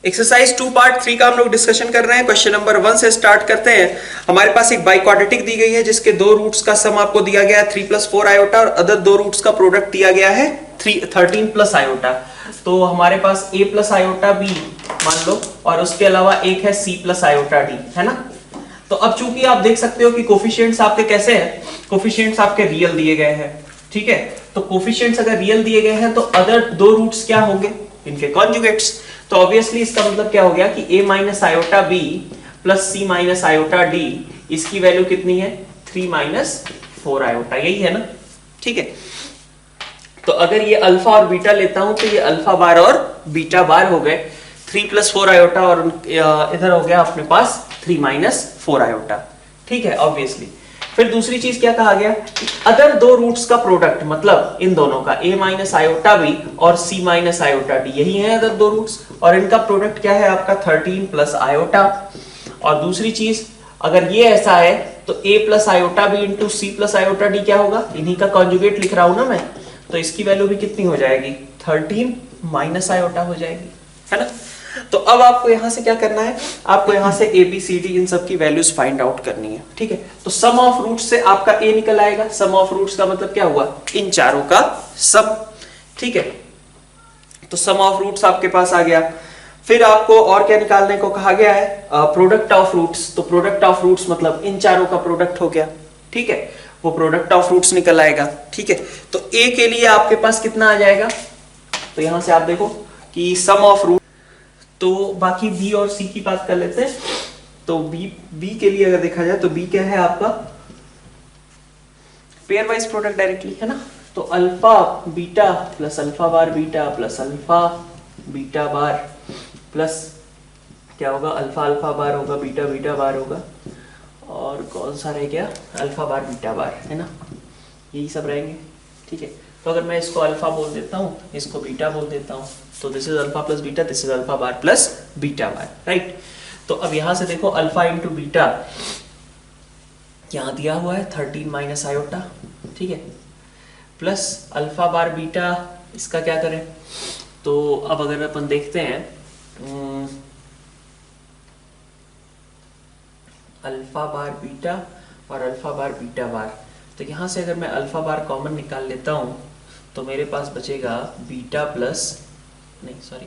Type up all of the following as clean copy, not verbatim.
Exercise 2 part 3 का हम लोग डिस्कशन कर रहे हैं। क्वेश्चन नंबर 1 से स्टार्ट करते हैं। हमारे पास एक बाइक्वाड्रेटिक दी गई है जिसके दो रूट्स का सम आपको दिया गया है 3 प्लस 4 आयोटा और अदर दो रूट्स का प्रोडक्ट दिया गया है 13 प्लस आयोटा। तो हमारे पास a प्लस आयोटा b मान लो और उसके अलावा एक है c प्लस आयोटा d, है ना। तो अब चूंकि आप देख सकते हो कि कोफिशिएंट्स आपके कैसे हैं, कोफिशिएंट्स आपके रियल दिए गए हैं, ठीक है। तो कोफिशिएंट्स अगर रियल दिए गए हैं तो अदर दो रूट्स क्या होंगे, इनके कॉन्जुगेट्स। तो ऑब्वियसली इसका मतलब क्या हो गया कि a minus iota b plus c minus iota d, इसकी वैल्यू कितनी है 3 माइनस 4 आयोटा, यही है ना, ठीक है। तो अगर ये अल्फा और बीटा लेता हूं तो ये अल्फा बार और बीटा बार हो गए 3 प्लस 4 आयोटा और इधर हो गया अपने पास 3 माइनस 4 आयोटा, ठीक है ऑब्वियसली। फिर दूसरी चीज क्या कहा गया, अदर दो रूट्स का प्रोडक्ट, मतलब इन दोनों का a माइनस आयोटा b और c माइनस आयोटा d, यही है अदर दो रूट्स और इनका प्रोडक्ट क्या है आपका 13 प्लस आयोटा। और दूसरी चीज अगर ये ऐसा है तो a plus iota b into C plus iota d क्या होगा, इन्हीं का कॉन्जुगेट लिख रहा हूं ना मैं, तो इसकी वैल्यू भी कितनी हो जाएगी 13 माइनस आयोटा हो जाएगी, है ना। तो अब आपको यहां से क्या करना है, आपको यहां से ए बी सी डी इन सब की वैल्यूज फाइंड आउट करनी है, ठीक है। तो सम ऑफ रूट्स से आपका ए निकल आएगा, सम ऑफ रूट्स का मतलब क्या हुआ, इन चारों का सम, ठीक है। तो सम ऑफ रूट्स आपके पास आ गया। फिर आपको और क्या निकालने को कहा गया है, प्रोडक्ट ऑफ रूट्स। तो प्रोडक्ट ऑफ रूट्स मतलब इन चारों का प्रोडक्ट हो गया, ठीक है, वो प्रोडक्ट ऑफ रूट्स निकल आएगा, ठीक है। तो ए के लिए आपके पास कितना आ जाएगा, तो यहां से आप देखो कि सम ऑफ रूट, तो बाकी बी और सी की बात कर लेते हैं। तो बी के लिए अगर देखा जाए तो बी क्या है आपका पेयर वाइज प्रोडक्ट डायरेक्टली, है ना। तो alpha beta plus alpha bar beta plus alpha beta bar plus क्या होगा, अल्फा अल्फा बार होगा, बीटा बीटा बार होगा, और कौन सा रह गया अल्फा बार बीटा बार, है ना, यही सब रहेंगे, ठीक है। तो अगर मैं इसको अल्फा बोल देता हूँ, इसको बीटा बोल देता हूँ, तो this is alpha plus beta, this is alpha bar plus beta bar, right. तो अब यहां से देखो अल्फा इंटू बीटा यहां दिया हुआ है 13 माइनस आयोटा, ठीक है, प्लस अल्फा बार बीटा, इसका क्या करें। तो अब अगर अपन देखते हैं अल्फा बार बीटा और अल्फा बार बीटा बार, तो यहां से अगर मैं अल्फा बार कॉमन निकाल लेता हूं तो मेरे पास बचेगा बीटा प्लस, नहीं सॉरी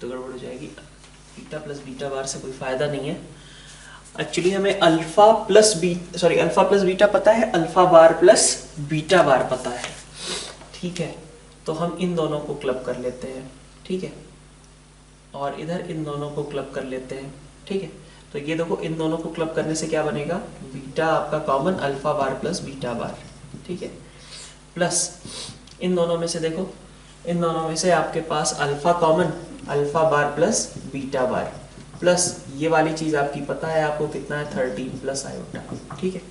तो गड़बड़ हो जाएगी, बीटा प्लस बीटा बार से कोई फायदा नहीं है। एक्चुअली हमें अल्फा प्लस बीटा पता है, अल्फा बार प्लस बीटा बार पता है, ठीक है। तो हम इन दोनों को क्लब कर लेते हैं, ठीक है, और इधर इन दोनों को क्लब कर लेते हैं, ठीक है। तो ये देखो इन दोनों को क्लब करने से क्या बनेगा, बीटा आपका common alpha bar plus beta bar, ठीक है, प्लस इन दोनों में से देखो, इन दोनों में से आपके पास alpha common alpha bar plus beta bar, plus ये वाली चीज आपकी पता है आपको कितना है 13 प्लस आयोटा, ठीक है।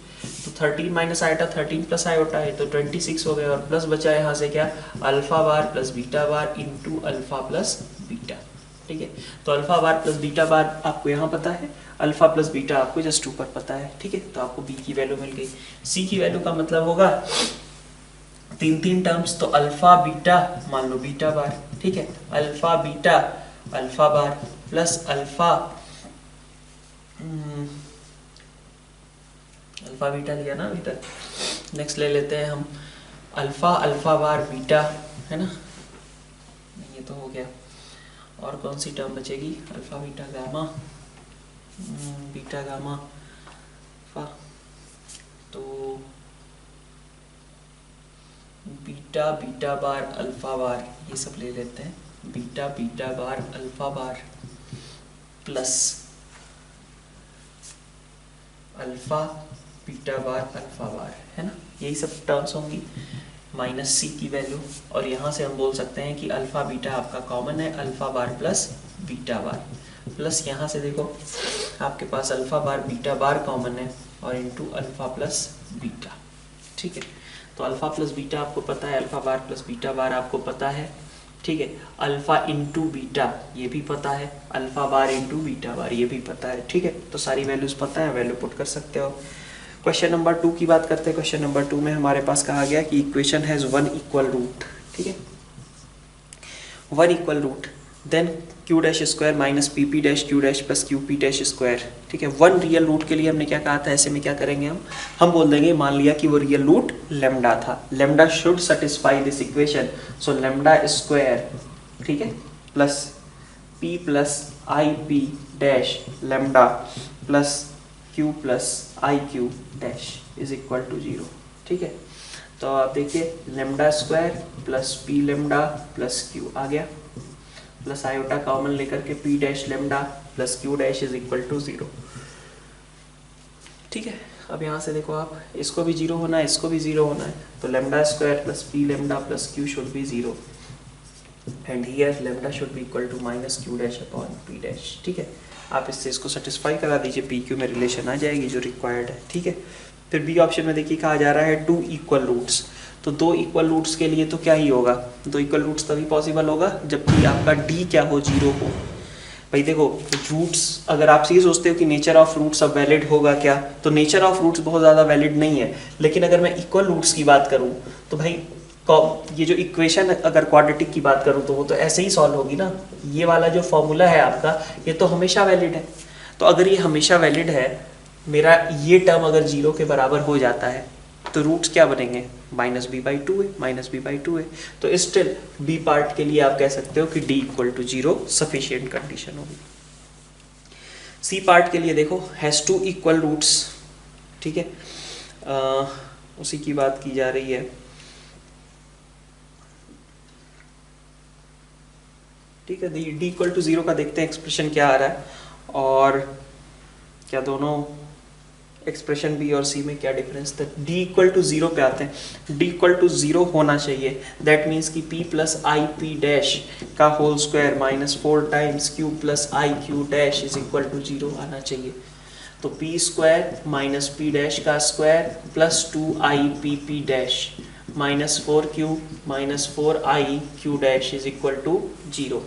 तो 13 माइनस आयोटा 13 प्लस आयोटा है तो 26 हो गया, और प्लस बचा है यहाँ से क्या alpha bar plus beta bar into alpha plus beta, ठीक है। तो अल्फा बार प्लस बीटा बार आपको यहाँ पता है, अल्फा प्लस बीटा आपको जस्ट ऊपर पता है, ठीक है। तो आपको बी की वैल्यू मिल गई। सी की वैल्यू का मतलब होगा तीन टर्म्स, तो अल्फा बीटा मान लो बीटा बार, ठीक है, alpha beta alpha bar plus alpha alpha beta लिया ना अभी तक, नेक्स्ट ले लेते हैं हम अल्फा अल्फा बार बीटा, है ना, ये तो हो गया। और कौन सी टर्म बचेगी, alpha beta gamma, beta gamma alpha, तो beta beta bar alpha bar ये सब ले लेते हैं, beta beta bar alpha bar plus alpha beta bar alpha bar, है ना, यही सब टर्म्स होंगी, माइनस सी की वैल्यू। और यहाँ से हम बोल सकते हैं कि अल्फा बीटा आपका कॉमन है, alpha bar plus beta bar, plus यहाँ से देखो आपके पास अल्फा बार बीटा बार कॉमन है और इंटू अल्फा प्लस बीटा, ठीक है। तो अल्फा प्लस बीटा आपको पता है, अल्फा बार प्लस बीटा बार आपको पता है, ठीक है। अल्फा इंटू बीटा ये भी पता है, अल्फा बार इंटू बीटा बार ये भी पता है, ठीक है। तो सारी वैल्यूज पता है, वैल्यू पुट कर सकते हो। क्वेश्चन नंबर 2 की बात करते हैं। क्वेश्चन नंबर 2 में हमारे पास कहा गया कि equation has one equal root, ठीक है, one equal root then Q dash square minus P P dash Q dash plus Q P dash square, ठीक है। वन रियल रूट के लिए हमने क्या कहा था, ऐसे में क्या करेंगे हम बोल देंगे, मान लिया कि वो रियल रूट लेमडा था, lambda should satisfy this equation, so lambda square, ठीक है, plus p plus i p dash lambda plus q plus i q dash is equal to 0, ठीक है। तो आप देखिए lambda square plus P lambda plus q आ गया, plus iota common लेकर के p dash lambda plus q dash is equal to 0, ठीक है। अब यहाँ से देखो आप, इसको भी 0 होना है, इसको भी 0 होना है, तो lambda square plus P lambda plus Q should be 0 and here lambda should be equal to minus Q dash upon P dash, ठीक है। आप इससे इसको सेटिस्फाई करा दीजिए, पी क्यू में रिलेशन आ जाएगी जो रिक्वायर्ड है, ठीक है। फिर बी ऑप्शन में देखिए कहा जा रहा है 2 इक्वल रूट्स, तो 2 इक्वल रूट्स के लिए तो क्या ही होगा, 2 इक्वल रूट्स तभी पॉसिबल होगा जबकि आपका डी क्या हो, 0 हो। भाई देखो रूट्स, अगर आप ये सोचते हो कि नेचर ऑफ रूट्स अब वैलिड होगा क्या, तो नेचर ऑफ रूट्स बहुत ज़्यादा वैलिड नहीं है, लेकिन अगर मैं इक्वल रूट्स की बात करूँ तो भाई ये जो इक्वेशन अगर क्वाड्रेटिक की बात करूँ तो वो तो ऐसे ही सॉल्व होगी ना, ये वाला जो फॉर्मूला है आपका ये तो हमेशा वैलिड है। तो अगर ये हमेशा वैलिड है, मेरा ये टर्म अगर 0 के बराबर हो जाता है तो रूट्स क्या बनेंगे, -b/2 है, -b/2 है। तो स्टिल बी पार्ट के लिए आप कह सकते हो कि d equal to 0 sufficient condition होगी। सी पार्ट के लिए देखो हैज़ 2 इक्वल रूट्स, ठीक है, उसी की बात की जा रही है। ठीक है, डी इक्वल टू 0 का देखते हैं एक्सप्रेशन क्या आ रहा है, और क्या दोनों एक्सप्रेशन बी और सी में क्या डिफरेंस था। डी इक्वल टू 0 पे आते हैं, डी इक्वल टू 0 होना चाहिए, दैट मीन्स कि p plus i p dash का whole square -4 times q plus i q dash is equal to 0 आना चाहिए। तो p square minus p dash का square plus 2i p P dash -4q -4i q dash is equal to 0,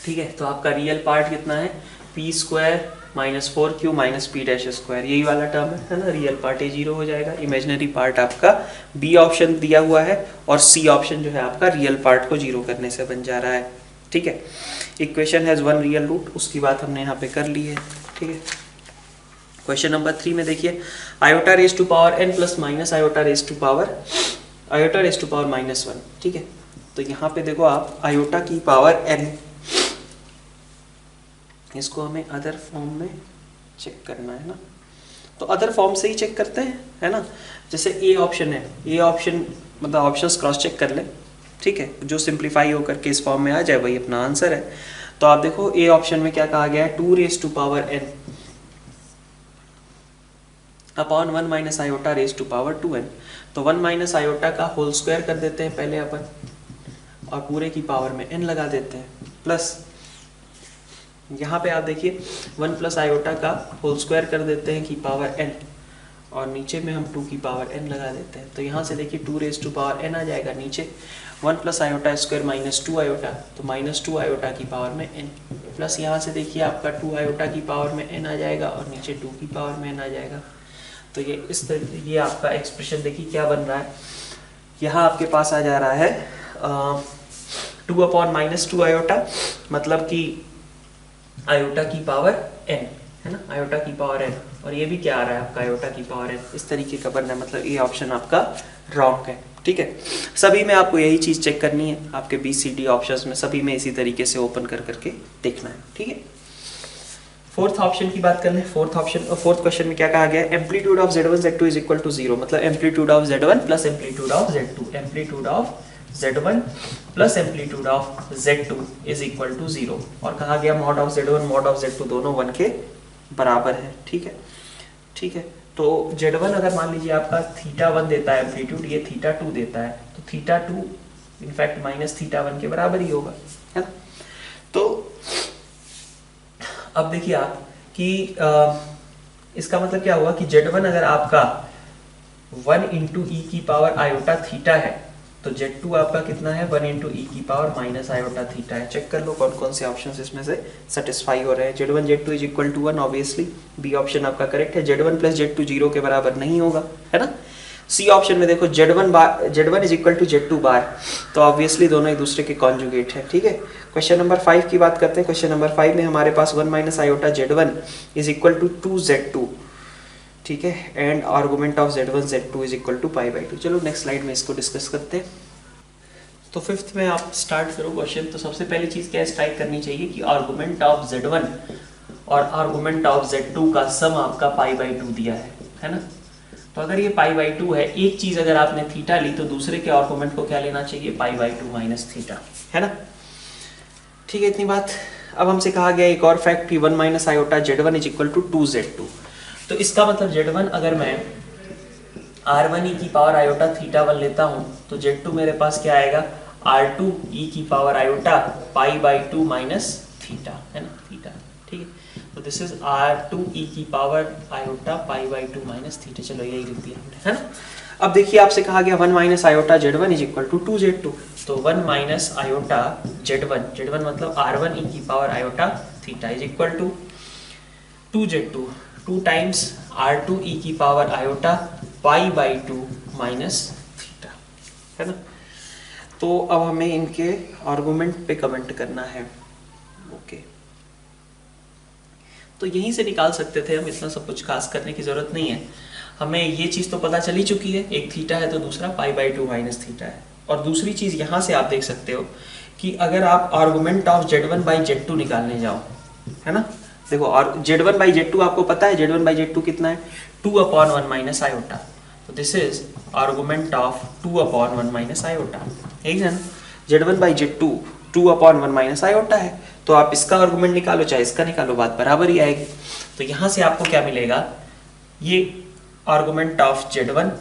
ठीक है। तो आपका real part कितना है, p square -4q minus p dash square, यही वाला टर्म है ना, रियल पार्ट ये 0 हो जाएगा। इमेजिनरी पार्ट आपका बी ऑप्शन दिया हुआ है और सी ऑप्शन जो है आपका रियल पार्ट को 0 करने से बन जा रहा है, ठीक है। इक्वेशन हैज 1 रियल रूट, उसकी बात हमने यहाँ पे कर ली है, ठीक है। क्वेश्चन नंबर 3 में देखिए iota raise to power n plus minus iota raise to power -1, ठीक है। तो यहाँ पे देखो आप आयोटा की पावर n, इसको हमें अदर फॉर्म में चेक करना है ना, तो अदर फॉर्म से ही चेक करते हैं, है ना। जैसे ए ऑप्शन है, ए ऑप्शन मतलब ऑप्शंस क्रॉस चेक कर ले, ठीक है, जो सिंप्लीफाई होकर के इस फॉर्म में आ जाए वही अपना आंसर है। तो आप देखो ए ऑप्शन में क्या कहा गया है, 2 raise to power n upon 1 minus iota raise to power 2n। तो 1 माइनस आयोटा का होल स्क्वायर कर देते हैं पहले अपन, और पूरे की पावर में n लगा देते हैं, प्लस यहाँ पे आप देखिए 1 प्लस आयोटा का होल स्क्वायर कर देते हैं की पावर n, और नीचे में हम 2 की पावर n लगा देते हैं। तो यहाँ से देखिए 2 रेज टू पावर n आ जाएगा, नीचे 1 प्लस आयोटा स्क्वायर -2 आयोटा, तो -2 आयोटा की पावर में n, प्लस यहाँ से देखिए आपका 2 आयोटा की पावर में n आ जाएगा और नीचे 2 की पावर में n आ जाएगा। तो ये इस तरह ये आपका एक्सप्रेशन देखिए क्या बन रहा है, यहाँ आपके पास आ जा रहा है 2/-2 आयोटा, मतलब कि आयोटा की पावर n, है ना, आयोटा की पावर n, और ये भी क्या आ रहा है आपका आयोटा की पावर n, इस तरीके का बनना है, मतलब ये ऑप्शन आपका रॉन्ग है, ठीक है। सभी में आपको यही चीज चेक करनी है, आपके BCD ऑप्शंस में सभी में इसी तरीके से ओपन कर करके देखना है, ठीक है। फोर्थ ऑप्शन की बात कर लें, फोर्थ क्वेश्चन में क्या कहा गया है, amplitude of Z1 Z2 is equal to 0, मतलब amplitude of Z1 plus amplitude of Z2, amplitude of Z1 plus amplitude of Z2 is equal to 0, और कहा गया mod of Z1 mod of Z2 दोनों 1 के बराबर है, ठीक है, ठीक है। तो Z1 अगर मान लीजिए आपका θ1 देता है एम्पलीट्यूड, ये θ2 देता है, तो θ2 इनफैक्ट -θ1 के बराबर ही होगा, है ना। तो अब देखिए आप कि इसका मतलब क्या हुआ कि Z1 अगर आपका 1 × e की पावर आयोटा थीटा है, तो Z2 आपका कितना है, 1 × e की पावर माइनस आयोटा थीटा है। चेक कर लो कौन कौन से ऑप्शंस इसमें से सेटिस्फाई हो रहे हैं। Z1 Z2 is equal to 1, obviously B option आपका करेक्ट है। Z1 प्लस Z2 0 के बराबर नहीं होगा, है ना। सी ऑप्शन में देखो Z1 is equal to Z2 बार, तो ऑब्वियसली दोनों एक दूसरे के कॉन्जुगेट है, ठीक है। क्वेश्चन नंबर 5 की बात करते हैं। क्वेश्चन नंबर 5 में हमारे पास 1 minus iota Z1 is equal to 2Z2, ठीक है, and argument of Z1 Z2 is equal to pi by 2। चलो नेक्स्ट स्लाइड में इसको डिस्कस करते हैं। तो फिफ्थ में आप स्टार्ट करो क्वेश्चन। तो सबसे पहली चीज क्या स्ट्राइक करनी चाहिए कि आर्गुमेंट ऑफ Z1 और आर्गुमेंट ऑफ Z2 का सम आपका पाई बाई 2 दिया है ना। तो अगर ये पाई बाई 2 है, एक चीज अगर आपने थीटा ली तो दूसरे के आर्गुमेंट को क्या लेना चाहिए, पाई बाई 2 माइनस थीटा, है ना। ठीक है, इतनी बात। अब हमसे कहा गया एक और फैक्ट कि 1 minus iota Z1 is equal to 2Z2। तो इसका मतलब Z1 अगर मैं R1 e की पावर आयोटा थीटा 1 लेता हूं तो Z2 मेरे पास क्या आएगा, R2 e की power iota pi by 2 minus theta, है ना, थीटा, ठीक है। तो दिस इज R2 e की power iota pi by 2 minus theta. चलो यही लिख दिया हमने, है ना। अब देखिए आपसे कहा गया 1 minus iota Z1 is equal to 2Z2। तो 1 माइनस आयोटा Z1 मतलब R1 e की power iota theta is equal to 2Z2, 2 times R2 e की power iota pi by 2 minus theta, है ना। तो अब हमें इनके आर्गुमेंट पे कमेंट करना है, ओके। तो यहीं से निकाल सकते थे हम, इतना सब कुछ खास करने की जरूरत नहीं है। हमें ये चीज तो पता चली चुकी है, एक थीटा है तो दूसरा पाई बाई 2 माइनस थीटा है। और दूसरी चीज यहाँ से आप देख सकते हो कि अगर आप argument of Z1 by Z2 निकालने जाओ, है ना, देखो और Z1 बाई Z2 आपको पता है, Z1 बाई Z2 कितना है, 2/1 माइनस आयोटा। तो this is argument of 2/1 minus iota, ठीक है ना। Z1 by Z2 2/1 minus iota है, तो आप इसका आर्गुमेंट निकालो चाहे इसका निकालो, बात बराबर ही आएगी। तो यहां से आपको क्या मिलेगा, ये argument of Z1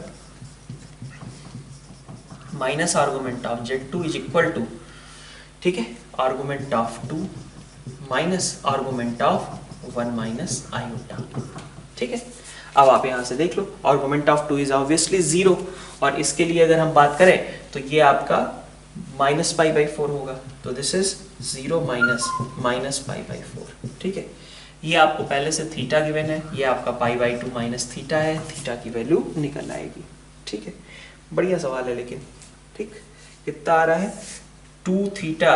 minus argument of Z2 is equal to, ठीक है, argument of 2 minus argument of 1 minus iota, ठीक है। अब आप यहां से देख लो, आर्गुमेंट ऑफ 2 इज ऑब्वियसली 0, और इसके लिए अगर हम बात करें तो ये आपका माइनस पाई बाई 4 होगा। तो this is 0 minus pi by 4, ठीक है। ये आपको पहले से थीटा गिवन है, ये आपका पाई बाई 2 माइनस थीटा है, थीटा की वैल्यू निकल आएगी, ठीक है। बढ़िया सवाल है लेकिन, ठीक। कितना आ रहा है, 2 theta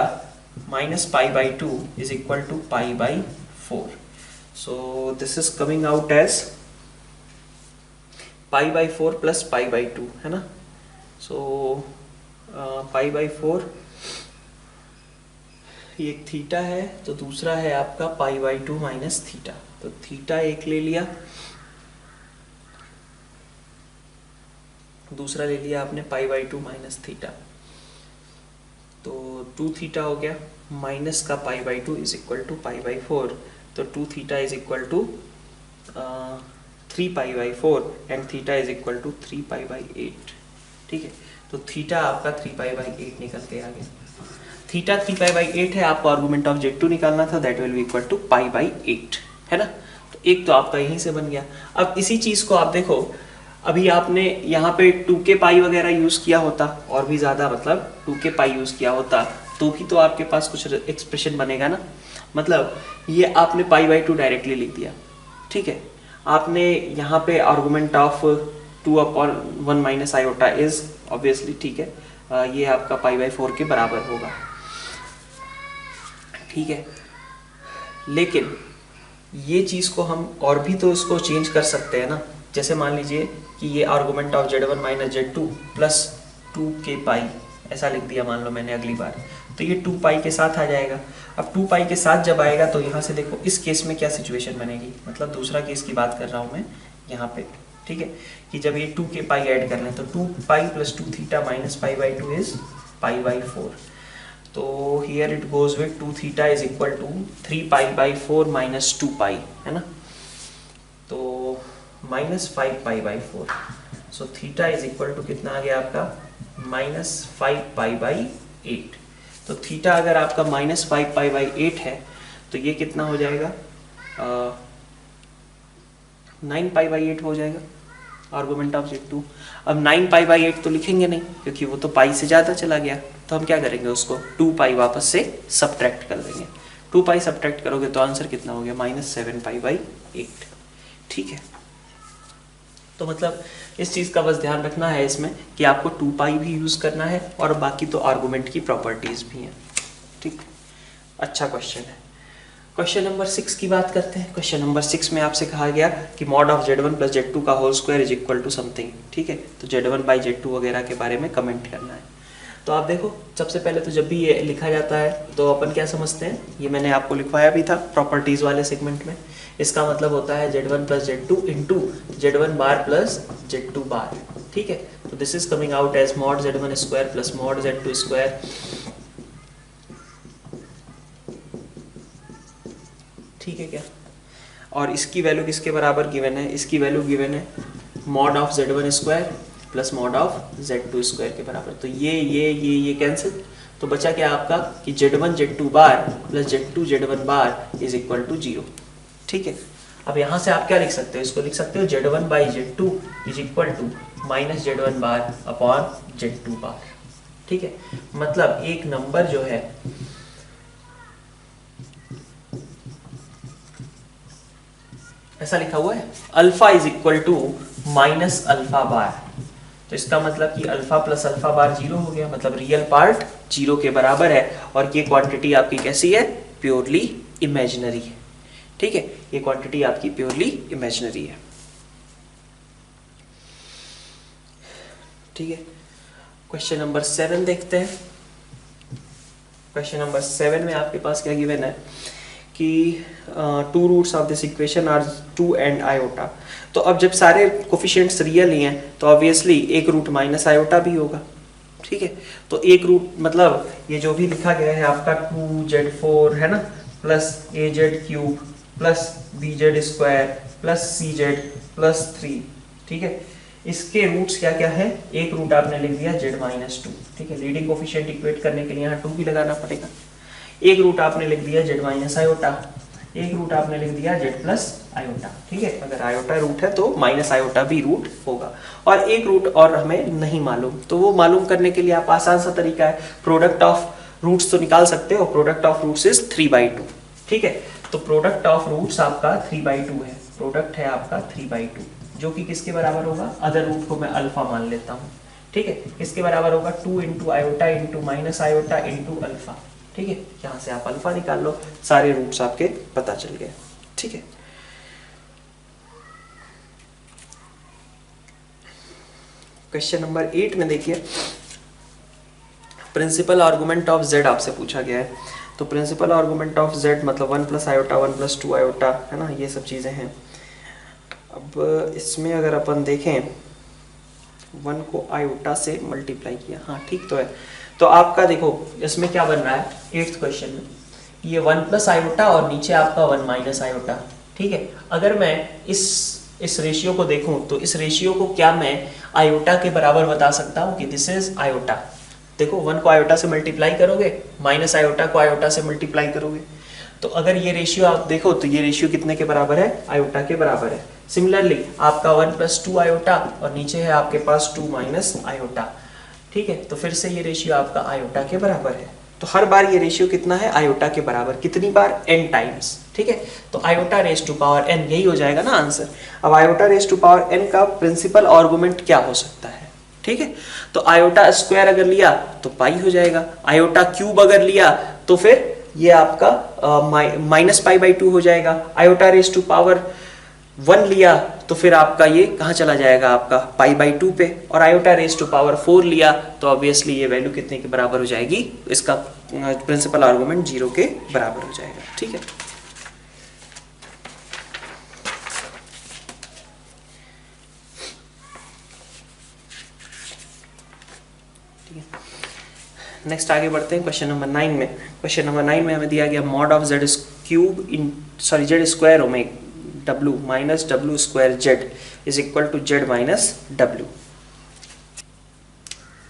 minus pi by 2 is equal to pi by 4। So this is coming out as pi by 4 plus pi by 2, है ना। सो पाई बाई 4 एक थीटा है, तो दूसरा है आपका पाई बाई 2 माइनस थीटा। तो थीटा एक ले लिया, दूसरा ले लिया आपने पाई बाई 2 माइनस थीटा। तो 2 थीटा हो गया, माइनस का pi by 2 is equal to pi by 4। तो 2 theta is equal to 3 pi by 4 and theta is equal to 3 pi by 8, ठीक है। तो थीटा आपका 3 पाई बाई 8 निकल के आ गया। थीटा 3 पाई बाई 8 है, आपको आर्गुमेंट ऑफ Z2 निकालना था, that will be equal to pi by 8, है ना। तो एक तो आपका यहीं से बन गया। अब इसी चीज को आप देखो, अभी आपने यहाँ पे 2 के पाई वगैरह यूज किया होता, और भी ज्यादा मतलब 2 के पाई यूज किया होता, तो भी तो आपके पास कुछ एक्सप्रेशन बनेगा ना। मतलब ये आपने पाई बाई 2 डायरेक्टली लिख दिया, ठीक है। आपने यहाँ पे argument of 2/1 minus iota is obviously, ठीक है, ये आपका पाई बाई 4 के बराबर होगा, ठीक है। लेकिन ये चीज को हम और भी तो इसको चेंज कर सकते हैं ना। जैसे मान लीजिए कि ये argument of Z1 minus Z2 plus 2 के पाई ऐसा लिख दिया, मान लो मैंने अगली बार, तो ये 2 पाई के साथ आ जाएगा। अब 2 पाई के साथ जब आएगा तो यहाँ से देखो इस केस में क्या सिचुएशन बनेगी, मतलब दूसरा केस की बात कर रहा हूँ मैं यहाँ पे, ठीक है, कि जब ये 2 के पाई ऐड कर लें तो 2 pi plus 2 theta minus pi by 2 is pi by 4। तो here it goes with 2 theta is equal to 3 pi by 4 minus 2 pi, है ना। तो minus 5 pi by 4। So theta is equal to कितना आ गया आपका, माइनस 5 पाई बाई 8। तो theta अगर आपका माइनस 5 पाई बाई 8 है तो ये कितना हो जाएगा, 9 पाई बाई 8 हो जाएगा आर्गुमेंट ऑफ Z2। अब 9 पाई बाई 8 तो लिखेंगे नहीं, क्योंकि वो तो पाई से ज़्यादा चला गया। तो हम क्या करेंगे, उसको 2 पाई वापस से सब्ट्रैक्ट कर देंगे। 2 पाई सब्ट्रैक्ट करोगे तो आंसर कितना हो गया, माइनस 7 पाई बाई 8, ठीक है। तो मतलब इस चीज़ का बस ध्यान रखना है इसमें कि आपको 2 पाई भी यूज़ करना है और बाकी तो आर्गूमेंट की प्रॉपर्टीज़ भी हैं। ठीक, अच्छा क्वेश्चन है। क्वेश्चन नंबर 6 की बात करते हैं। क्वेश्चन नंबर 6 में आपसे कहा गया कि mod of Z1 plus Z2 का whole square is equal to something. ठीक है, तो Z1 बाई Z2 वगैरह के बारे में कमेंट करना है। तो आप देखो, सबसे पहले तो जब भी ये लिखा जाता है तो अपन क्या समझते हैं, ये मैंने आपको लिखवाया भी था प्रॉपर्टीज़ वाले सेगमेंट में। इसका मतलब होता है Z1 plus Z2 into Z1 bar plus Z2 bar. ठीक है, तो this is coming out as mod Z1 square plus mod Z2 square. ठीक है क्या, और इसकी वैल्यू किसके बराबर गिवन है, इसकी वैल्यू गिवन है mod of Z1 square plus mod of Z2 square के बराबर। तो ये कैंसिल, तो बचा क्या आपका कि Z1 Z2 bar plus Z2 Z1 bar is equal to 0। ठीक है, अब यहाँ से आप क्या लिख सकते हो, इसको लिख सकते हो Z1 by Z2 is equal to minus Z1 bar upon Z2 bar. ठीक है, मतलब एक नंबर जो है ऐसा लिखा हुआ है alpha is equal to minus alpha bar. तो इसका मतलब कि अल्फा प्लस अल्फा बार 0 हो गया, मतलब रियल पार्ट 0 के बराबर है और ये क्वांटिटी आपकी कैसी है, प्योरली इमेजिनरी है। ठीक है, ये क्वांटिटी आपकी प्योरली इमेजिनरी है। ठीक है, क्वेश्चन नंबर 7 देखते हैं। क्वेश्चन नंबर 7 में आपके पास क्या गिवन है कि 2 roots of this equation are 2 and iota. तो अब जब सारे कोफिशिएंट्स रियल ही हैं तो ऑब्वियसली एक रूट माइनस आयोटा भी होगा। ठीक है, तो एक रूट मतलब ये जो भी लिखा गया है आपका 2Z4 है ना, plus AZ cube plus BZ square plus CZ plus 3। ठीक है, इसके रूट्स क्या क्या है, एक रूट आपने लिख दिया Z माइनस 2। ठीक है, लीडिंग कोफिशिएंट इक्वेट करने के लिए यहाँ 2 भी लगाना पड़ेगा। एक रूट आपने लिख दिया Z माइनस आयोटा, एक रूट आपने लिख दिया Z प्लस आयोटा। ठीक है, अगर आयोटा रूट है तो माइनस आयोटा भी रूट होगा, और एक रूट और हमें नहीं मालूम, तो वो मालूम करने के लिए आप आसान सा तरीका है, प्रोडक्ट ऑफ रूट्स तो निकाल सकते हो। Product of roots is 3/2। ठीक है, तो प्रोडक्ट ऑफ रूट्स आपका 3/2 है, प्रोडक्ट है आपका 3/2, जो कि किसके बराबर होगा, अदर रूट को मैं अल्फा मान लेता हूँ। ठीक है, किसके बराबर होगा, 2 into iota into minus iota into alpha. ठीक है, यहाँ से आप अल्फा निकाल लो, सारे रूट्स आपके पता चल गए। ठीक है, क्वेश्चन नंबर 8 में देखिए, प्रिंसिपल आर्गुमेंट ऑफ Z आपसे पूछा गया है। तो प्रिंसिपल आर्गुमेंट ऑफ Z मतलब 1 प्लस आयोटा 1 प्लस 2 आयोटा है ना, ये सब चीज़ें हैं। अब इसमें अगर अपन देखें 1 को आयोटा से मल्टीप्लाई किया, हाँ ठीक तो है। तो आपका देखो इसमें क्या बन रहा है 8th क्वेश्चन में, ये 1 प्लस आयोटा और नीचे आपका 1 माइनस आयोटा। ठीक है, अगर मैं इस रेशियो को देखूं तो इस रेशियो को क्या मैं आयोटा के बराबर बता सकता हूं कि दिस इज आयोटा। देखो 1 को आयोटा से मल्टीप्लाई करोगे, माइनस आयोटा को आयोटा से मल्टीप्लाई करोगे, तो अगर ये रेशियो आप देखो तो ये रेशियो कितने के बराबर है, आयोटा के बराबर है। सिमिलरली आपका 1 प्लस 2 आयोटा और नीचे है आपके पास 2 माइनस आयोटा। ठीक है, तो फिर से ये रेशियो आपका आयोटा के बराबर है। तो हर बार ये रेशियो कितना है, आयोटा के बराबर, कितनी बार, n टाइम्स। ठीक है, तो iota raise to power n, यही हो जाएगा ना आंसर। अब iota raise to power n का प्रिंसिपल आर्गुमेंट क्या हो सकता है। ठीक है, तो आयोटा स्क्वायर अगर लिया तो पाई हो जाएगा, आयोटा क्यूब अगर लिया तो फिर ये आपका माइनस पाई/2 हो जाएगा। आयोटा रेज टू पावर 1 लिया तो फिर आपका ये कहाँ चला जाएगा, आपका पाई/2 पे, और आयोटा रेज टू पावर 4 लिया तो ऑब्वियसली ये वैल्यू कितने के बराबर हो जाएगी, इसका प्रिंसिपल आर्गुमेंट 0 के बराबर हो जाएगा। ठीक है, नेक्स्ट आगे बढ़ते हैं क्वेश्चन नंबर 9 में। क्वेश्चन नंबर 9 में हमें दिया गया mod of Z cube Z square omega W minus W square Z is equal to Z minus W।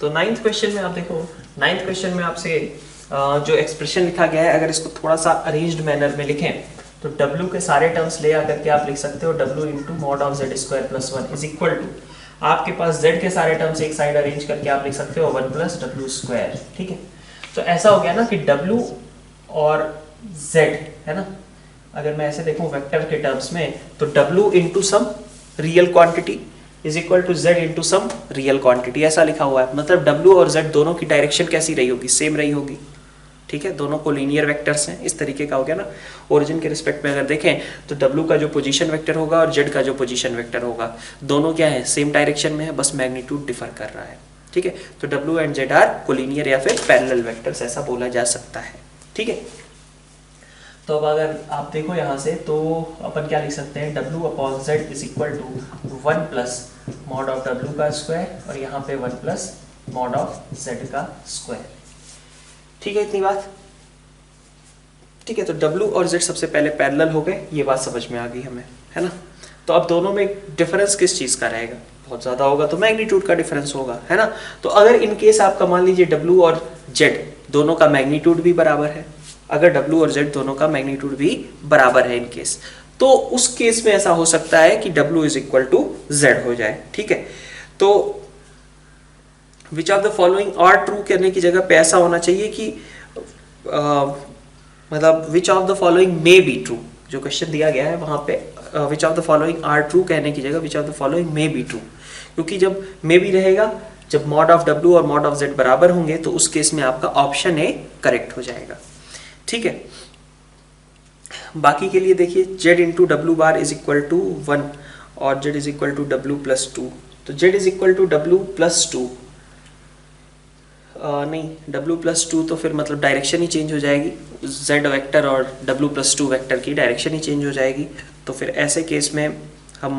तो 9th क्वेश्चन में आप देखो, 9th क्वेश्चन में आपसे जो एक्सप्रेशन लिखा गया है, अगर इसको थोड़ा सा अरेंज्ड मैनर में लिखें तो W के सारे टर्म्स ले आकर के आप लिख सकते हो W into mod of Z square plus 1 is equal to, आपके पास Z के सारे टर्म्स एक साइड अरेंज करके आप लिख सकते हो 1 प्लस W स्क्वायर। ठीक है, तो ऐसा हो गया ना कि W और Z है ना, अगर मैं ऐसे देखूं वेक्टर के टर्म्स में तो W into some real quantity is equal to z into some real quantity, ऐसा लिखा हुआ है। मतलब w और z दोनों की डायरेक्शन कैसी रही होगी, सेम रही होगी, ठीक है, दोनों को लीनियर वेक्टर्स हैं, इस तरीके का हो गया ना। ओरिजिन के रिस्पेक्ट में अगर देखें तो w का जो पोजीशन वेक्टर होगा और z का जो पोजीशन वेक्टर होगा, दोनों क्या है, सेम डायरेक्शन में है, बस मैग्नीट्यूड डिफर कर रहा है, ठीक है। तो w and z are collinear या फिर पैरेलल वेक्टर्स, ऐसा बोला जा सकता है, ठीक है। तो अब अगर आप देखो यहाँ से तो अपन क्या लिख सकते हैं, w upon z is equal to 1 plus mod of w का स्क्वायर और यहाँ पे 1 प्लस मॉड ऑफ z का स्क्वायर, ठीक है, इतनी बात, ठीक है। तो w और z सबसे पहले पैरेलल हो गए, ये बात समझ में आ गई हमें, है ना। तो अब दोनों में डिफरेंस किस चीज़ का रहेगा, बहुत ज़्यादा होगा तो मैग्नीट्यूड का डिफरेंस होगा, है ना। तो अगर इन केस आपका मान लीजिए w और z दोनों का मैग्नीट्यूड भी बराबर है, अगर w और z दोनों का मैग्नीट्यूड भी बराबर है इन केस, तो उस केस में ऐसा हो सकता है कि w is equal to z हो जाए, ठीक है। तो which of the following are true करने की जगह पे ऐसा होना चाहिए कि मतलब which of the following may be true, जो क्वेश्चन दिया गया है वहां पे which of the following are true कहने की जगह which of the following may be true, क्योंकि जब मे बी रहेगा, जब मॉड ऑफ w और मॉड ऑफ z बराबर होंगे तो उस केस में आपका ऑप्शन ए करेक्ट हो जाएगा, ठीक है। बाकी के लिए देखिए z into W bar is equal to 1 और z is equal to W plus 2, तो z is equal to W plus 2 नहीं, w प्लस 2 तो फिर मतलब डायरेक्शन ही चेंज हो जाएगी, z वेक्टर और w प्लस 2 वेक्टर की डायरेक्शन ही चेंज हो जाएगी। तो फिर ऐसे केस में हम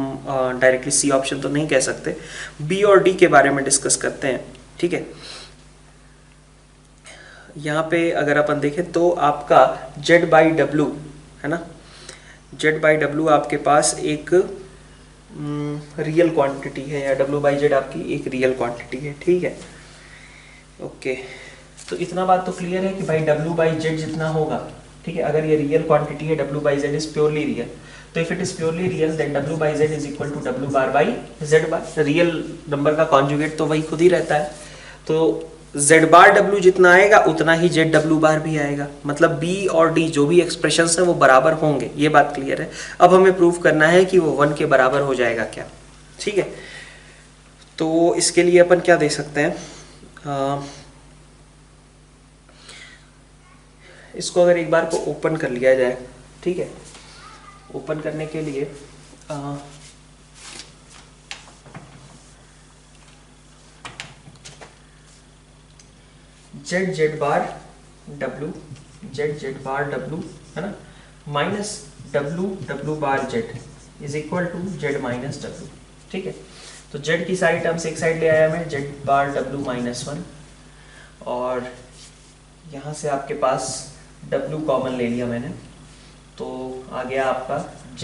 डायरेक्टली सी ऑप्शन तो नहीं कह सकते, b और d के बारे में डिस्कस करते हैं, ठीक है। यहाँ पे अगर अपन देखें तो आपका z बाई डब्ल्यू है ना, z बाई डब्ल्यू आपके पास एक रियल क्वांटिटी है, या w बाई जेड आपकी एक रियल क्वांटिटी है, ठीक है, ओके। तो इतना बात तो क्लियर है कि भाई w बाई जेड जितना होगा, ठीक है, अगर ये रियल क्वांटिटी है w by z is purely real, तो if it is purely real then w by z is equal to w bar by z bar, real number का कॉन्जुगेट तो वही खुद ही रहता है, तो z बार w जितना आएगा उतना ही z w बार भी आएगा, मतलब b और d जो भी एक्सप्रेशंस हैं वो बराबर होंगे, ये बात क्लियर है। अब हमें प्रूव करना है कि वो 1 के बराबर हो जाएगा क्या, ठीक है। तो इसके लिए अपन क्या दे सकते हैं, इसको अगर एक बार को ओपन कर लिया जाए, ठीक है, ओपन करने के लिए z बार w है ना, minus w bar z is equal to z minus w, ठीक है। तो z की सारी टर्म्स एक साइड ले आया मैं, z बार w माइनस 1, और यहाँ से आपके पास w कॉमन ले लिया मैंने, तो आ गया आपका z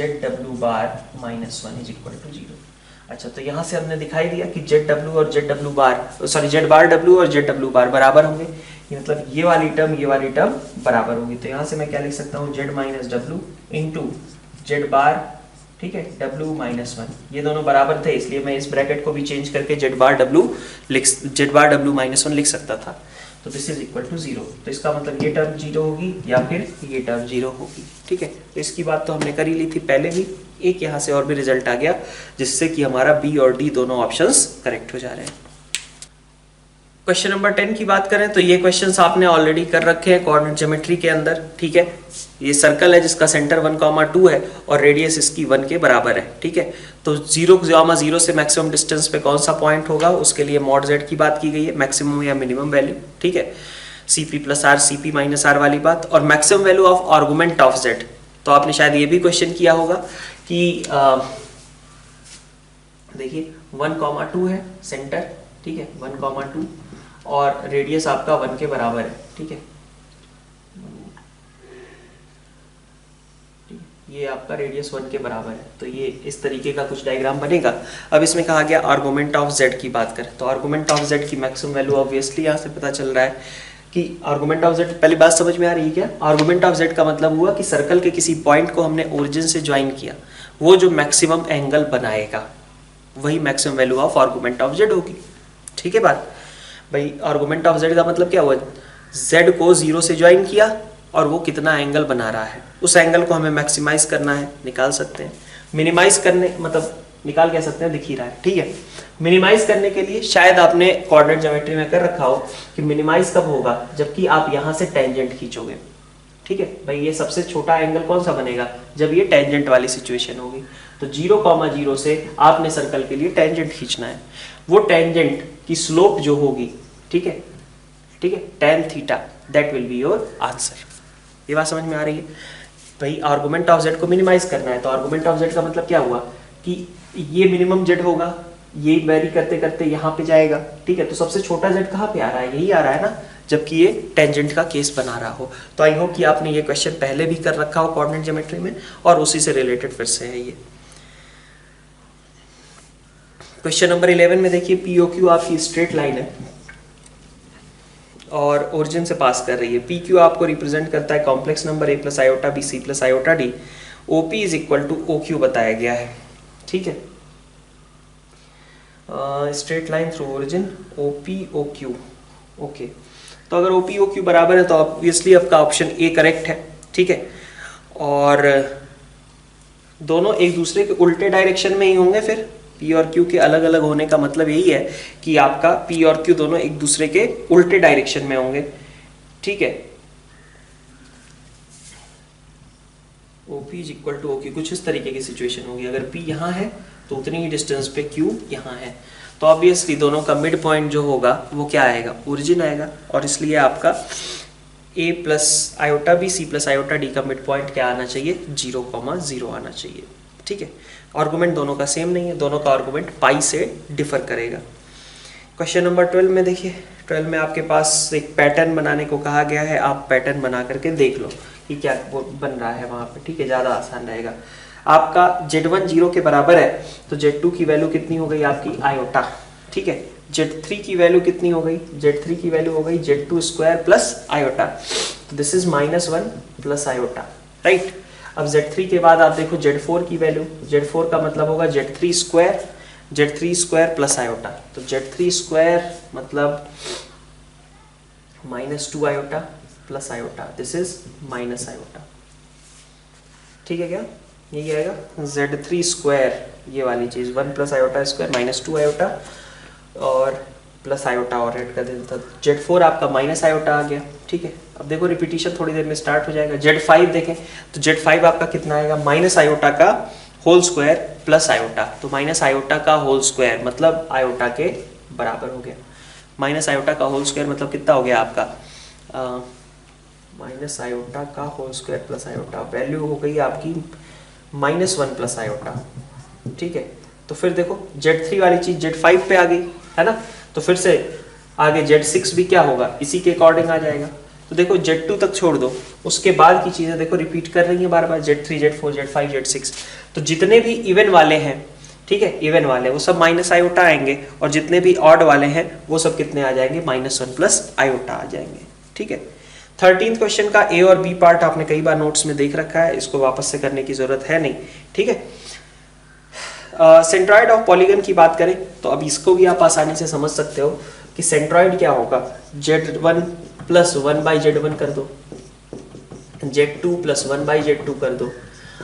bar minus 1 is equal to 0। अच्छा, तो यहाँ से हमने दिखाई दिया कि z और z बार सॉरी z बार w और z बार बराबर होंगे, ये मतलब ये वाली टर्म बराबर होगी। तो यहाँ से मैं क्या लिख सकता हूँ, z माइनस डब्ल्यू इंटू जेड बार, ठीक है, w माइनस 1, ये दोनों बराबर थे इसलिए मैं इस ब्रैकेट को भी चेंज करके z बार w माइनस 1 लिख सकता था। तो दिस इज इक्वल टू 0, तो इसका मतलब ये टर्म 0 होगी या फिर ये टर्म 0 होगी, ठीक है। तो इसकी बात तो हमने कर ही ली थी पहले भी, एक यहाँ से और भी रिजल्ट आ गया जिससे कि हमारा बी और डी दोनों ऑप्शंस करेक्ट हो जा रहे हैं। क्वेश्चन नंबर 10 की बात करें तो ये क्वेश्चंस आपने ऑलरेडी कर रखे हैं कोऑर्डिनेट ज्योमेट्री के अंदर, ठीक है। ये सर्कल है जिसका सेंटर 1,2 है और रेडियस इसकी 1 के बराबर है, ठीक है। तो 0,0 से मैक्सिमम डिस्टेंस पे कौन सा पॉइंट होगा, उसके लिए मॉड z की बात की गई है, मैक्सिमम या मिनिमम वैल्यू, ठीक है, cp plus r cp minus r वाली बात, और maximum value of argument of z। तो आपने शायद ये भी क्वेश्चन किया होगा कि देखिए 1,2 है सेंटर, ठीक है, 1,2 और रेडियस आपका 1 के बराबर है, ठीक है, ये आपका रेडियस 1 के बराबर है। तो ये इस तरीके का कुछ डायग्राम बनेगा। अब इसमें कहा गया आर्गुमेंट ऑफ z की बात करें तो आर्गुमेंट ऑफ z की मैक्सिमम वैल्यू ऑब्वियसली यहाँ से पता चल रहा है कि आर्गुमेंट ऑफ z, पहली बात समझ में आ रही है क्या, आर्गुमेंट ऑफ z का मतलब हुआ कि सर्कल के किसी पॉइंट को हमने ओरिजिन से ज्वाइन किया, वो जो मैक्सिमम एंगल बनाएगा वही maximum value of argument of z होगी, ठीक है बात। भाई आर्गुमेंट ऑफ z का मतलब क्या हुआ, z को 0 से ज्वाइन किया और वो कितना एंगल बना रहा है, उस एंगल को हमें मैक्सिमाइज करना है, निकाल सकते हैं। मिनिमाइज करने मतलब निकाल कह सकते हैं, दिख ही रहा है, ठीक है। मिनिमाइज करने के लिए शायद आपने कोऑर्डिनेट ज्योमेट्री में कर रखा हो कि मिनिमाइज कब होगा, जबकि आप यहां से टेंजेंट खींचोगे, ठीक है भाई। ये सबसे छोटा एंगल कौन सा बनेगा, जब ये टेंजेंट वाली सिचुएशन होगी। तो 0,0 से आपने सर्कल के लिए टेंजेंट खींचना है। वो टेंजेंट की स्लोप जो होगी, ठीक है, ठीक है, tan theta, that will be your answer. ये बात समझ में आ रही है भाई। आर्गुमेंट ऑफ z को मिनिमाइज करना है, तो आर्गुमेंट ऑफ z का मतलब क्या हुआ कि ये मिनिमम z होगा, ये वेरी करते करते यहाँ पे जाएगा, ठीक है। तो सबसे छोटा z कहाँ पे आ रहा है, यही आ रहा है ना, जबकि ये टेंजेंट का केस बना रहा हो। तो आई होप कि आपने ये क्वेश्चन पहले भी कर रखा हो कोऑर्डिनेट ज्योमेट्री में, और उसी से रिलेटेड फिर से है ये। क्वेश्चन नंबर 11 में देखिए, POQ आपकी स्ट्रेट लाइन है और ओरिजिन से पास कर रही है। PQ आपको रिप्रेजेंट करता है complex number a plus iota b c plus iota d। OP is equal to OQ बताया गया है, ठीक है। Straight line through origin OP OQ, okay. तो अगर OP OQ बराबर है तो ऑब्वियसली आपका ऑप्शन ए करेक्ट है, ठीक है। और दोनों एक दूसरे के उल्टे डायरेक्शन में ही होंगे, फिर P और Q के अलग अलग होने का मतलब यही है कि आपका P और Q दोनों एक दूसरे के उल्टे डायरेक्शन में होंगे, ठीक है। OP is equal to OQ, कुछ इस तरीके की सिचुएशन होगी। अगर P यहाँ है तो उतनी ही डिस्टेंस पे Q यहाँ है, तो ऑब्वियसली दोनों का मिड पॉइंट जो होगा वो क्या आएगा, ओरिजिन आएगा। और इसलिए आपका a plus iota b c plus iota d का मिड पॉइंट क्या आना चाहिए, 0,0 आना चाहिए, ठीक है। आर्गुमेंट दोनों का सेम नहीं है, दोनों का आर्गुमेंट पाई से डिफर करेगा। क्वेश्चन नंबर 12 में देखिए, 12 में आपके पास एक पैटर्न बनाने को कहा गया है। आप पैटर्न बना करके देख लो कि क्या वो बन रहा है वहाँ पे, ठीक है, ज़्यादा आसान रहेगा। आपका Z1 0 के बराबर है, तो Z2 की वैल्यू कितनी हो गई आपकी आयोटा, ठीक है। Z3 की वैल्यू कितनी हो गई, Z3 की वैल्यू हो गई Z2 स्क्वायर प्लस आयोटा, तो this is -1 plus iota, right. अब Z3 के बाद आप देखो Z4 की वैल्यू, Z4 का मतलब होगा Z3 स्क्वायर प्लस आयोटा, तो Z3 स्क्वायर मतलब -2 iota plus iota, this is minus iota, ठीक है। क्या यही आएगा Z3 स्क्वायर, ये वाली चीज 1 प्लस आयोटा स्क्वायर -2 आयोटा और प्लस आयोटा और ऐड कर देता। Z4 आपका माइनस आयोटा आ गया, ठीक है। अब देखो रिपीटिशन थोड़ी देर में स्टार्ट हो जाएगा। Z5 देखें तो Z5 आपका कितना आएगा, माइनस आयोटा का होल स्क्वायर प्लस आयोटा, तो माइनस आयोटा का होल स्क्वायर मतलब आयोटा के बराबर हो गया। माइनस आयोटा का होल स्क्वायर मतलब कितना हो गया आपका, माइनस आयोटा का whole square plus iota, value हो गई आपकी -1 प्लस आयोटा, ठीक है। तो फिर देखो Z3 वाली चीज Z5 पे आ गई है ना, तो फिर से आगे Z6 भी क्या होगा, इसी के अकॉर्डिंग आ जाएगा। तो देखो Z2 तक छोड़ दो, उसके बाद की चीजें देखो रिपीट कर रही हैं बार बार, Z3 Z4 Z5 Z6। तो जितने भी इवन वाले हैं, ठीक है, इवन वाले वो सब माइनस आयोटा आएंगे, और जितने भी ऑड वाले हैं वो सब कितने आ जाएंगे, -1 प्लस आयोटा आ जाएंगे, ठीक है। 13th क्वेश्चन का ए और बी पार्ट आपने कई बार नोट्स में देख रखा है, इसको वापस से करने की जरूरत है नहीं, ठीक है। सेंट्रॉइड ऑफ पॉलीगन की बात करें तो अब इसको भी आप आसानी से समझ सकते हो कि सेंट्रॉइड क्या होगा, Z1 प्लस 1/Z1 कर दो, Z2 प्लस 1/Z2 कर दो,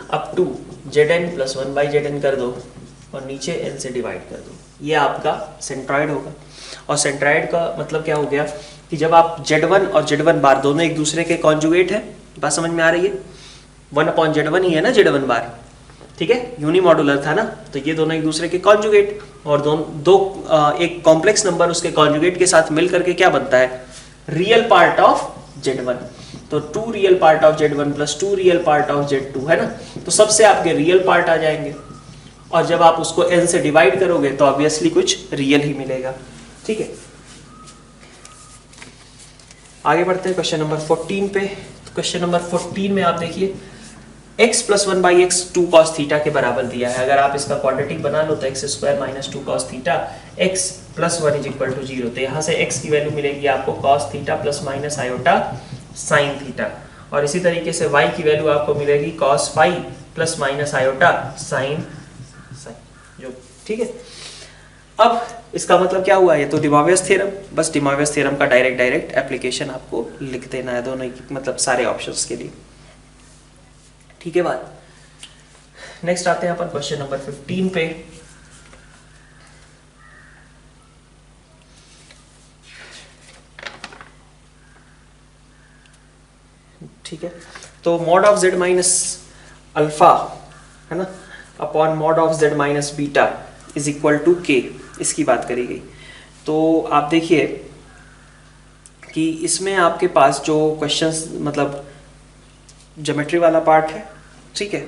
up to Zn plus 1/Zn कर दो, और नीचे n से डिवाइड कर दो, ये आपका सेंट्रॉइड होगा। और सेंट्रॉइड का मतलब क्या हो गया कि जब आप Z1 और Z1 बार दोनों एक दूसरे के कॉन्जुगेट है, बात समझ में आ रही है, 1/Z1 ही है ना Z1 बार, ठीक है, यूनिमॉडुलर था ना, तो ये दोनों एक दूसरे के कॉन्जुगेट, और एक कॉम्प्लेक्स नंबर उसके कॉन्जुगेट के साथ मिल करके क्या बनता है, रियल पार्ट ऑफ Z1। तो 2 real part of Z1 plus 2 real part of Z2 है ना, तो सबसे आपके रियल पार्ट आ जाएंगे, और जब आप उसको n से डिवाइड करोगे तो ऑब्वियसली कुछ रियल ही मिलेगा, ठीक है। आगे बढ़ते हैं क्वेश्चन नंबर 14 पे। तो क्वेश्चन नंबर 14 में आप देखिए x plus 1/x 2 cos theta के बराबर दिया है। अगर आप इसका क्वाड्रेटिक बना लो तो x square minus 2 cos theta x plus 1 is equal to 0। तो यहाँ से x की वैल्यू मिलेगी आपको cos theta plus minus iota sine theta, और इसी तरीके से y की वैल्यू आपको मिलेगी cos phi plus minus iota sine जो, ठीक है। अब इसका मतलब क्या हुआ, ये तो डिमॉर्वियस थ्योरम, बस डिमॉर्वियस थ्योरम का डायरेक्ट एप्लीकेशन आपको लिख देना है दोनों मतलब सारे ऑप्शंस के लिए, ठीक है बात। नेक्स्ट आते हैं अपन क्वेश्चन नंबर 15 पे। तो mod of z minus alpha है ना upon mod of z minus beta is equal to k, इसकी बात करी गई। तो आप देखिए कि इसमें आपके पास जो क्वेश्चंस मतलब ज्योमेट्री वाला पार्ट है, ठीक है,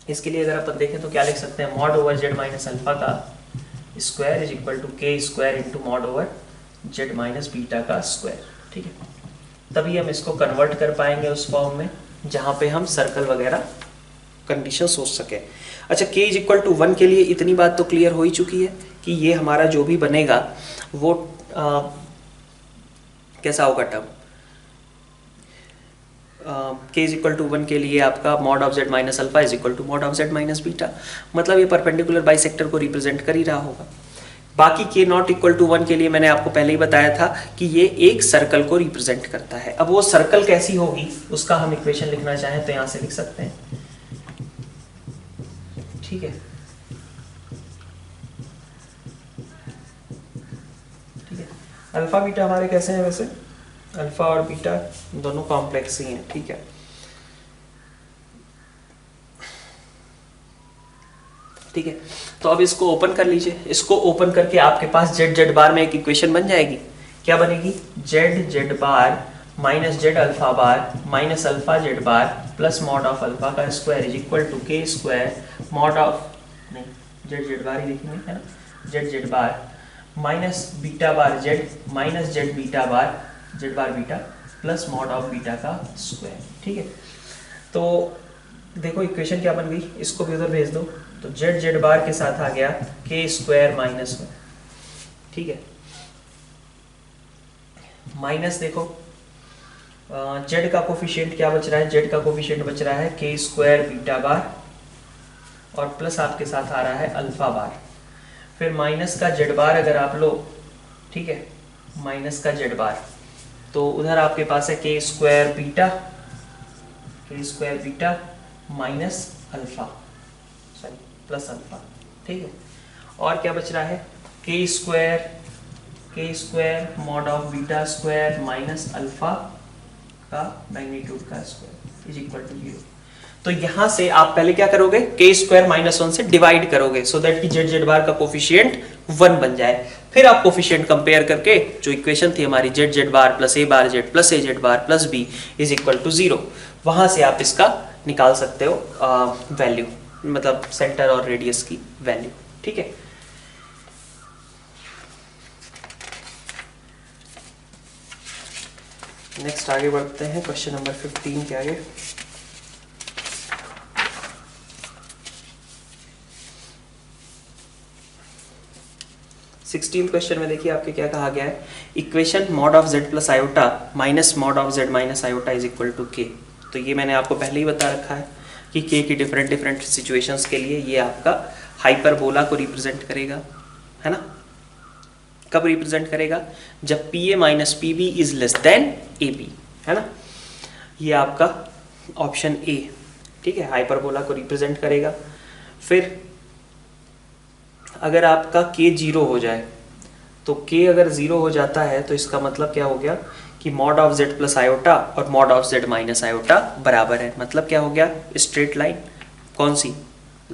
इसके लिए अगर अपन देखें तो क्या लिख सकते हैं, mod over z minus alpha का square is equal to k square into mod over z minus beta का स्क्वायर, ठीक है। तभी हम इसको कन्वर्ट कर पाएंगे उस फॉर्म में जहाँ पे हम सर्कल वगैरह कंडीशन सोच सके। अच्छा, k इज इक्वल टू 1 के लिए इतनी बात तो क्लियर हो ही चुकी है कि ये हमारा जो भी बनेगा वो कैसा होगा term, k is equal to 1 के लिए आपका mod of z minus alpha is equal to mod of z minus beta, मतलब ये परपेंडिकुलर बाइसेक्टर को रिप्रेजेंट कर ही रहा होगा। बाकी k नॉट इक्वल टू 1 के लिए मैंने आपको पहले ही बताया था कि ये एक सर्कल को रिप्रेजेंट करता है। अब वो सर्कल कैसी होगी उसका हम इक्वेशन लिखना चाहें तो यहाँ से लिख सकते हैं, ठीक है। ठीक है, अल्फा बीटा हमारे कैसे हैं, वैसे अल्फा और बीटा दोनों कॉम्प्लेक्स ही हैं, ठीक है। ठीक है, तो अब इसको ओपन कर लीजिए। इसको ओपन करके आपके पास जेड जेड बार में एक इक्वेशन बन जाएगी। क्या बनेगी, Z Z bar minus Z alpha bar minus alpha Z bar plus mod of alpha का स्क्वायर इज इक्वल टू के स्क्वायर मॉड ऑफ, नहीं जेड जेड बार ही लिखेंगे, है ना, Z Z bar minus beta bar Z minus Z beta bar Z bar beta plus mod of beta का square, ठीक है। तो देखो इक्वेशन क्या बन गई, इसको भी उधर भेज दो, तो जेड जेड बार के साथ आ गया के स्क्वायर माइनस 1, ठीक है, माइनस देखो जेड का कोफिशिएंट क्या बच रहा है, जेड का कोफिशिएंट बच रहा है के स्क्वायर बीटा बार और प्लस आपके साथ आ रहा है अल्फा बार, फिर माइनस का जेड बार अगर आप लो, ठीक है, माइनस का जेड बार, तो उधर आपके पास है के square beta minus alpha, sorry plus alpha, ठीक है। और क्या बच रहा है, के square mod of beta square minus alpha का मैग्नीट्यूड का स्क्वायर इज इक्वल टू 0। तो यहां से आप पहले क्या करोगे, के स्क्वायर माइनस 1 से डिवाइड करोगे सो दैट कि जेड जेड बार का कोफिशिएंट 1 बन जाए। फिर आप कोफिशिएंट कंपेयर करके जो इक्वेशन थी हमारी Z Z bar plus A bar Z plus A Z bar plus B is equal to 0, वहां से आप इसका निकाल सकते हो वैल्यू, मतलब सेंटर और रेडियस की वैल्यू, ठीक है। नेक्स्ट आगे बढ़ते हैं क्वेश्चन नंबर 15 के आगे। सिक्सटीन क्वेश्चन में देखिए आपके क्या कहा गया है, equation mod of z plus iota minus mod of z minus iota is equal to k। तो ये मैंने आपको पहले ही बता रखा है कि k की डिफरेंट सिचुएशंस के लिए ये आपका हाइपरबोला को रिप्रेजेंट करेगा, है ना। कब रिप्रेजेंट करेगा, जब pa minus pb is less than ab, है ना। ये आपका ऑप्शन ए, ठीक है, हाइपरबोला को रिप्रेजेंट करेगा। फिर अगर आपका k 0 हो जाए, तो k अगर 0 हो जाता है तो इसका मतलब क्या हो गया कि mod of z plus iota और mod of z minus iota बराबर है। मतलब क्या हो गया, स्ट्रेट लाइन कौन सी,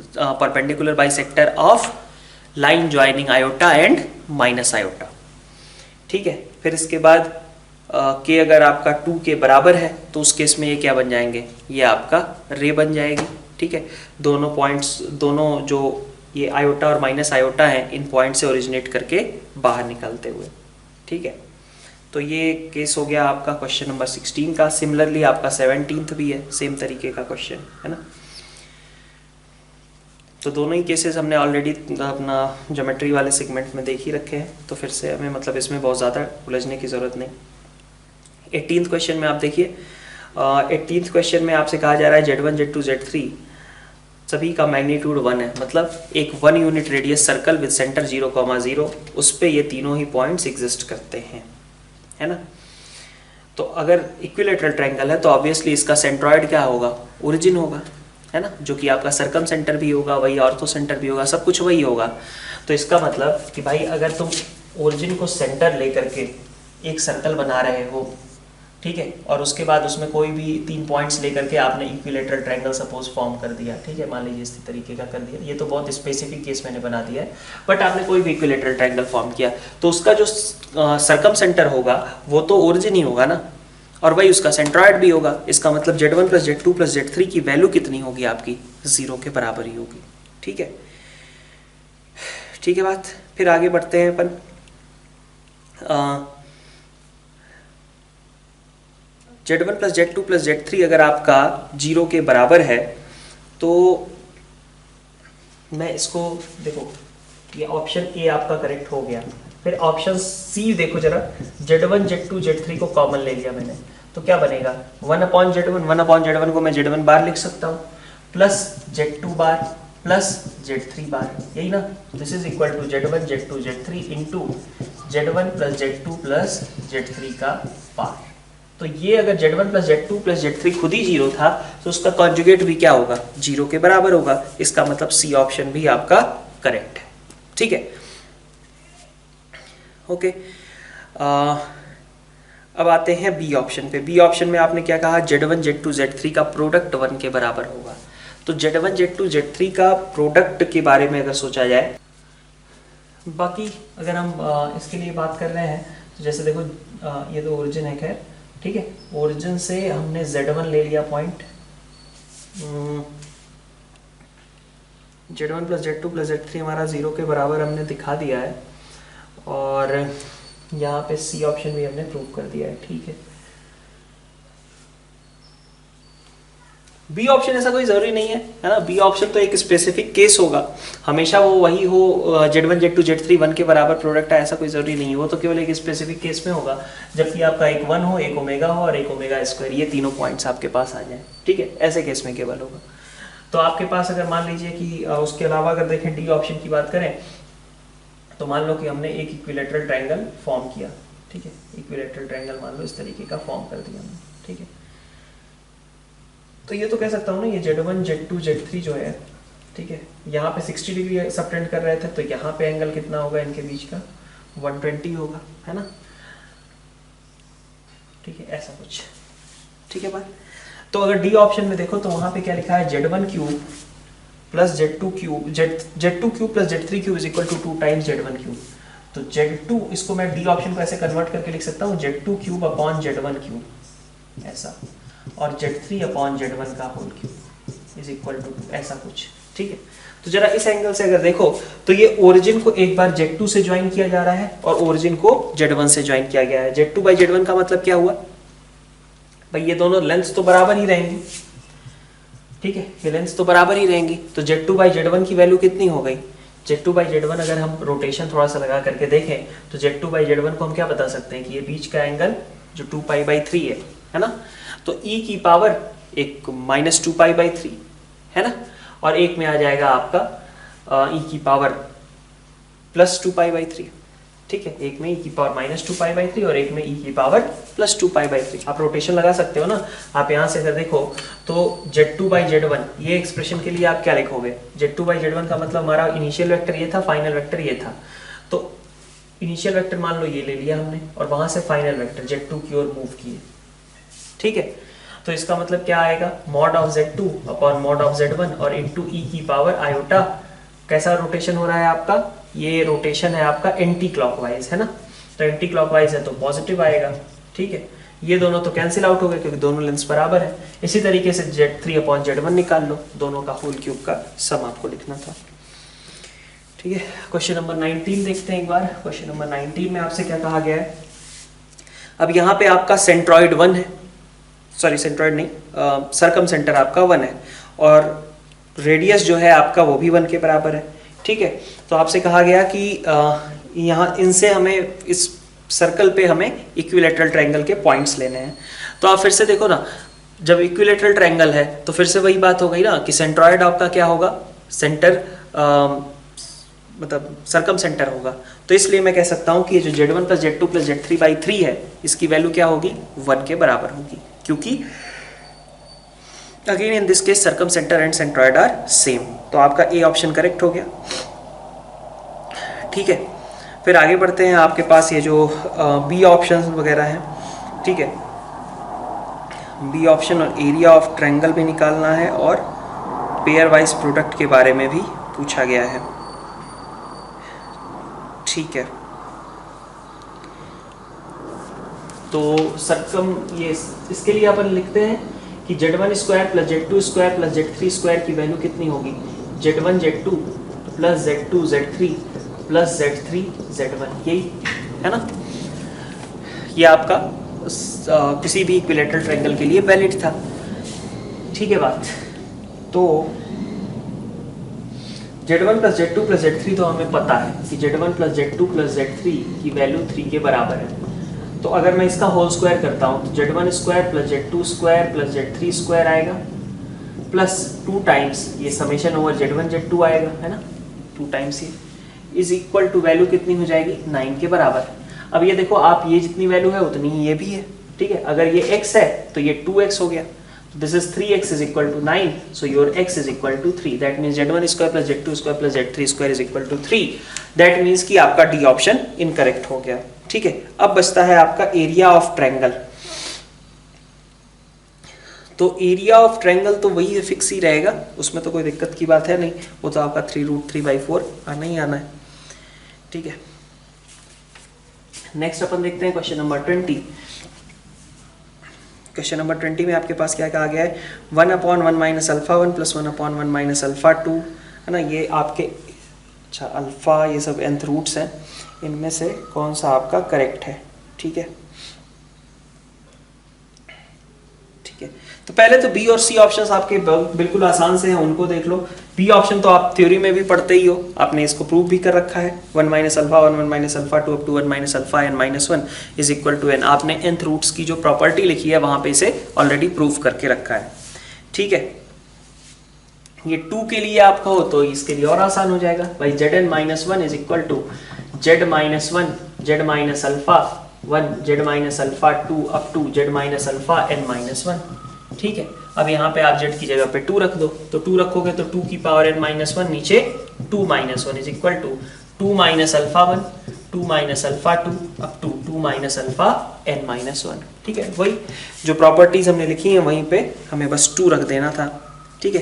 perpendicular bisector of line joining iota and minus iota, ठीक है। फिर इसके बाद k अगर आपका 2 के बराबर है तो उस केस में ये क्या बन जाएंगे, ये आपका रे बन जाएगी, ठीक है। दोनों पॉइंट्स, दोनों जो ये आयोटा और माइनस आयोटा हैं, इन पॉइंट से ओरिजिनेट करके बाहर निकलते हुए, ठीक है। तो ये केस हो गया आपका क्वेश्चन नंबर 16 का। सिमिलरली आपका 17th भी है, सेम तरीके का क्वेश्चन, है ना। तो दोनों ही केसेस हमने ऑलरेडी अपना ज्योमेट्री वाले सेगमेंट में देख ही रखे हैं, तो फिर से हमें मतलब इसमें बहुत ज़्यादा उलझने की ज़रूरत नहीं। 18th क्वेश्चन में आप देखिए, 18th क्वेश्चन में आपसे कहा जा रहा है Z1 Z2 Z3 सभी का मैग्नीट्यूड 1 है, मतलब एक 1 unit radius circle with centre 0,0, उस पे ये तीनों ही पॉइंट्स एग्जिस्ट करते हैं, है ना। तो अगर इक्विलेटरल ट्रायंगल है तो ऑब्वियसली इसका सेंट्रॉइड क्या होगा, ओरिजिन होगा, है ना, जो कि आपका सर्कम सेंटर भी होगा, वही ऑर्थो सेंटर भी होगा, सब कुछ वही होगा। तो इसका मतलब कि भाई अगर तुम ओरिजिन को सेंटर लेकर के एक सर्कल बना रहे हो, ठीक है, और उसके बाद उसमें कोई भी 3 पॉइंट्स लेकर के आपने इक्विलेटरल ट्रायंगल सपोज फॉर्म कर दिया, ठीक है, मान लीजिए इस तरीके का कर दिया, ये तो बहुत स्पेसिफिक केस मैंने बना दिया है, बट आपने कोई भी इक्विलेटरल ट्रायंगल फॉर्म किया तो उसका जो सरकम सेंटर होगा वो तो ओरिजिन ही होगा ना, और वही उसका सेंट्रॉयड भी होगा। इसका मतलब Z1 plus Z2 plus Z3 की वैल्यू कितनी होगी आपकी, 0 के बराबर ही होगी, ठीक है, ठीक है बात। फिर आगे बढ़ते हैं अपन। Z1 plus Z2 plus Z3 अगर आपका 0 के बराबर है तो मैं इसको देखो, ये ऑप्शन ए आपका करेक्ट हो गया। फिर ऑप्शन सी देखो जरा, Z1 Z2 Z3 को कॉमन ले लिया मैंने, तो क्या बनेगा 1/Z1, 1/Z1 को मैं Z1 बार लिख सकता हूँ, plus Z2 bar plus Z3 bar, यही ना, this is equal to Z1 Z2 Z3 into Z1 plus Z2 plus Z3 का बार। तो ये अगर Z1 plus Z2 plus Z3 खुद ही 0 था तो उसका कॉन्जुगेट भी क्या होगा, 0 के बराबर होगा। इसका मतलब सी ऑप्शन भी आपका करेक्ट है, ठीक है, ओके। अब आते हैं बी ऑप्शन पे। बी ऑप्शन में आपने क्या कहा, Z1 Z2 Z3 का प्रोडक्ट 1 के बराबर होगा। तो Z1 Z2 Z3 का प्रोडक्ट के बारे में अगर सोचा जाए, बाकी अगर हम इसके लिए बात कर रहे हैं तो जैसे देखो ये तो ओरिजिन है, खैर ठीक है, ओरिजिन से हमने Z1 ले लिया point, Z1 plus Z2 plus Z3 हमारा 0 के बराबर हमने दिखा दिया है, और यहाँ पे सी ऑप्शन भी हमने प्रूव कर दिया है, ठीक है। बी ऑप्शन ऐसा कोई जरूरी नहीं है ना, बी ऑप्शन तो एक स्पेसिफिक केस होगा, हमेशा वो वही हो Z1 Z2 Z3 1 के बराबर प्रोडक्ट है, ऐसा कोई जरूरी नहीं है, वो तो केवल एक स्पेसिफिक केस में होगा जबकि आपका एक 1 हो, एक ओमेगा हो और एक ओमेगा स्क्वायर, ये तीनों पॉइंट्स आपके पास आ जाए, ठीक है, ऐसे केस में केवल होगा। तो आपके पास अगर मान लीजिए कि उसके अलावा अगर देखें डी ऑप्शन की बात करें तो मान लो कि हमने एक इक्विलेटरल ट्रायंगल फॉर्म किया, ठीक है, इक्विलेटरल ट्रायंगल मान लो इस तरीके का फॉर्म कर दिया हमने, ठीक है, तो ये तो कह सकता हूँ ना, ये Z1 Z2 Z3 जो है, ठीक है, यहाँ पे 60 डिग्री सबटेंड कर रहे थे तो यहाँ पे एंगल कितना होगा इनके बीच का, 120 होगा, है ना, ठीक है, ऐसा कुछ, ठीक है बात। तो अगर डी ऑप्शन में देखो तो वहां पे क्या लिखा है, Z1 cube plus Z2 cube, Z2 cube plus Z3 cube is equal to 2 times Z1 cube. तो Z2 इसको मैं डी ऑप्शन को ऐसे कन्वर्ट करके लिख सकता हूँ Z2 cube upon Z1 cube, ऐसा, और Z3 अपॉन Z1 का whole cube is equal to 2, ऐसा कुछ, ठीक है। तो जरा इस एंगल से अगर देखो तो ये ओरिजिन को एक बार Z2 से ज्वाइन किया जा रहा है और ओरिजिन को Z1 से ज्वाइन किया गया है। Z2 बाई Z1 का मतलब क्या हुआ भाई, ये दोनों लेंथ तो बराबर ही रहेंगी, ठीक है, ये लेंथ तो बराबर ही रहेंगी, तो Z2 बाई Z1 की वैल्यू कितनी हो गई, Z2 बाई Z1 अगर हम रोटेशन थोड़ा सा लगा करके देखें तो Z2 बाई Z1 को हम क्या बता सकते हैं कि ये बीच का एंगल जो 2π/3 है ना, तो e की पावर एक माइनस 2π/3 है ना, और एक में आ जाएगा आपका e की पावर प्लस 2π/3, ठीक है, एक में e की पावर माइनस 2π/3 और एक में e की पावर प्लस 2π/3। आप रोटेशन लगा सकते हो ना, आप यहाँ से अगर देखो तो Z2 बाई Z1 ये एक्सप्रेशन के लिए आप क्या लिखोगे, Z2 बाई Z1 का मतलब हमारा इनिशियल वेक्टर ये था, फाइनल वेक्टर ये था, तो इनिशियल वेक्टर मान लो ये ले लिया हमने और वहां से फाइनल वेक्टर Z2 की ओर मूव किए, ठीक है, तो इसका मतलब क्या आएगा, mod of Z2 upon mod of Z1 और इनटू e की पावर आयोटा। कैसा रोटेशन हो रहा है आपका, ये रोटेशन है आपका एंटी क्लॉकवाइज, है ना, तो एंटी क्लॉकवाइज है तो पॉजिटिव आएगा, ठीक है, ये दोनों तो कैंसिल आउट हो गए क्योंकि दोनों लेंथ बराबर है। इसी तरीके से Z3 अपॉन Z1 निकाल लो, दोनों का होल क्यूब का सम आपको लिखना था, ठीक है। क्वेश्चन नंबर 19 देखते हैं एक बार। क्वेश्चन नंबर 19 में आपसे क्या कहा गया है, अब यहाँ पे आपका सेंट्रॉइड 1 है, सॉरी सेंट्रॉइड नहीं, सरकम सेंटर आपका 1 है और रेडियस जो है आपका वो भी 1 के बराबर है, ठीक है। तो आपसे कहा गया कि यहाँ इनसे हमें इस सर्कल पे हमें इक्विलेटरल ट्रायंगल के पॉइंट्स लेने हैं। तो आप फिर से देखो ना, जब इक्विलेटरल ट्रायंगल है तो फिर से वही बात हो गई ना कि सेंट्रॉइड आपका क्या होगा, सेंटर मतलब सरकम सेंटर होगा, तो इसलिए मैं कह सकता हूँ कि ये जो Z1 plus Z2 plus Z3/3 है इसकी वैल्यू क्या होगी, 1 के बराबर होगी, क्योंकि again in this case circumcentre and centroid are same. तो आपका ए ऑप्शन करेक्ट हो गया, ठीक है। फिर आगे बढ़ते हैं, आपके पास ये जो बी ऑप्शन वगैरह हैं, ठीक है, बी ऑप्शन और एरिया ऑफ ट्रायंगल भी निकालना है और पेयर वाइज प्रोडक्ट के बारे में भी पूछा गया है, ठीक है। तो सर्कम ये इसके लिए अपन लिखते हैं कि Z1 square plus Z2 square plus Z3 square की वैल्यू कितनी होगी, Z1 Z2 plus Z2 Z3 plus Z3 Z1, यही है ना। ये आपका किसी भी इक्विलैटरल ट्रायंगल के लिए वैलिड था, ठीक है बात। तो Z1 plus Z2 plus Z3 तो हमें पता है कि Z1 plus Z2 plus Z3 की वैल्यू 3 के बराबर है। तो अगर मैं इसका होल स्क्वायर करता हूँ तो Z1 square plus Z2 square plus Z3 square आएगा प्लस 2 टाइम्स ये समेशन ओवर Z1 Z2 आएगा, है ना, 2 टाइम्स ये इज इक्वल टू वैल्यू कितनी हो जाएगी, 9 के बराबर। अब ये देखो आप, ये जितनी वैल्यू है उतनी ही ये भी है, ठीक है। अगर ये x है तो ये 2x हो गया, this is 3x is equal to 9, so your x is equal to 3, that means Z1 square plus Z2 square plus Z3 square is equal to 3, that means कि आपका डी ऑप्शन इनकरेक्ट हो गया, ठीक है। अब बचता है आपका एरिया ऑफ ट्रायंगल। तो एरिया ऑफ ट्रायंगल तो वही फिक्स ही रहेगा, उसमें तो कोई दिक्कत की बात है नहीं, वो तो आपका 3√3/4 आना ही आना है, ठीक है। नेक्स्ट अपन देखते हैं क्वेश्चन नंबर 20। क्वेश्चन नंबर 20 में आपके पास क्या कहा गया है, 1/1 minus alpha 1 plus 1/1 minus alpha 2, है ना। ये आपके अच्छा अल्फा ये सब nth रूट्स हैं, इनमें से कौन सा आपका करेक्ट है, ठीक है, ठीक है। तो पहले तो बी और सी ऑप्शंस आपके बिल्कुल आसान से हैं, उनको देख लो। बी ऑप्शन तो आप थ्योरी में भी पढ़ते ही हो, आपने इसको प्रूव भी कर रखा है, 1 minus alpha 1 1 minus alpha 2 up to 1 minus alpha n minus 1 is equal to n। आपने nth रूट्स की जो प्रॉपर्टी लिखी है वहां पे इसे ऑलरेडी प्रूव करके रखा है, ठीक है। ये 2 के लिए आपका हो तो इसके लिए और आसान हो जाएगा भाई, Zn minus 1 is equal to Z minus 1 Z minus alpha 1 Z minus alpha 2 up to Z minus alpha n minus 1, ठीक है। अब यहाँ पे आप Z की जगह पे 2 रख दो, तो 2 रखोगे तो 2 की पावर n माइनस 1 नीचे 2 minus 1 is equal to 2 minus alpha 1 2 minus alpha 2 up to 2 minus alpha n minus 1, ठीक है। वही जो प्रॉपर्टीज हमने लिखी हैं वहीं पे हमें बस 2 रख देना था, ठीक है।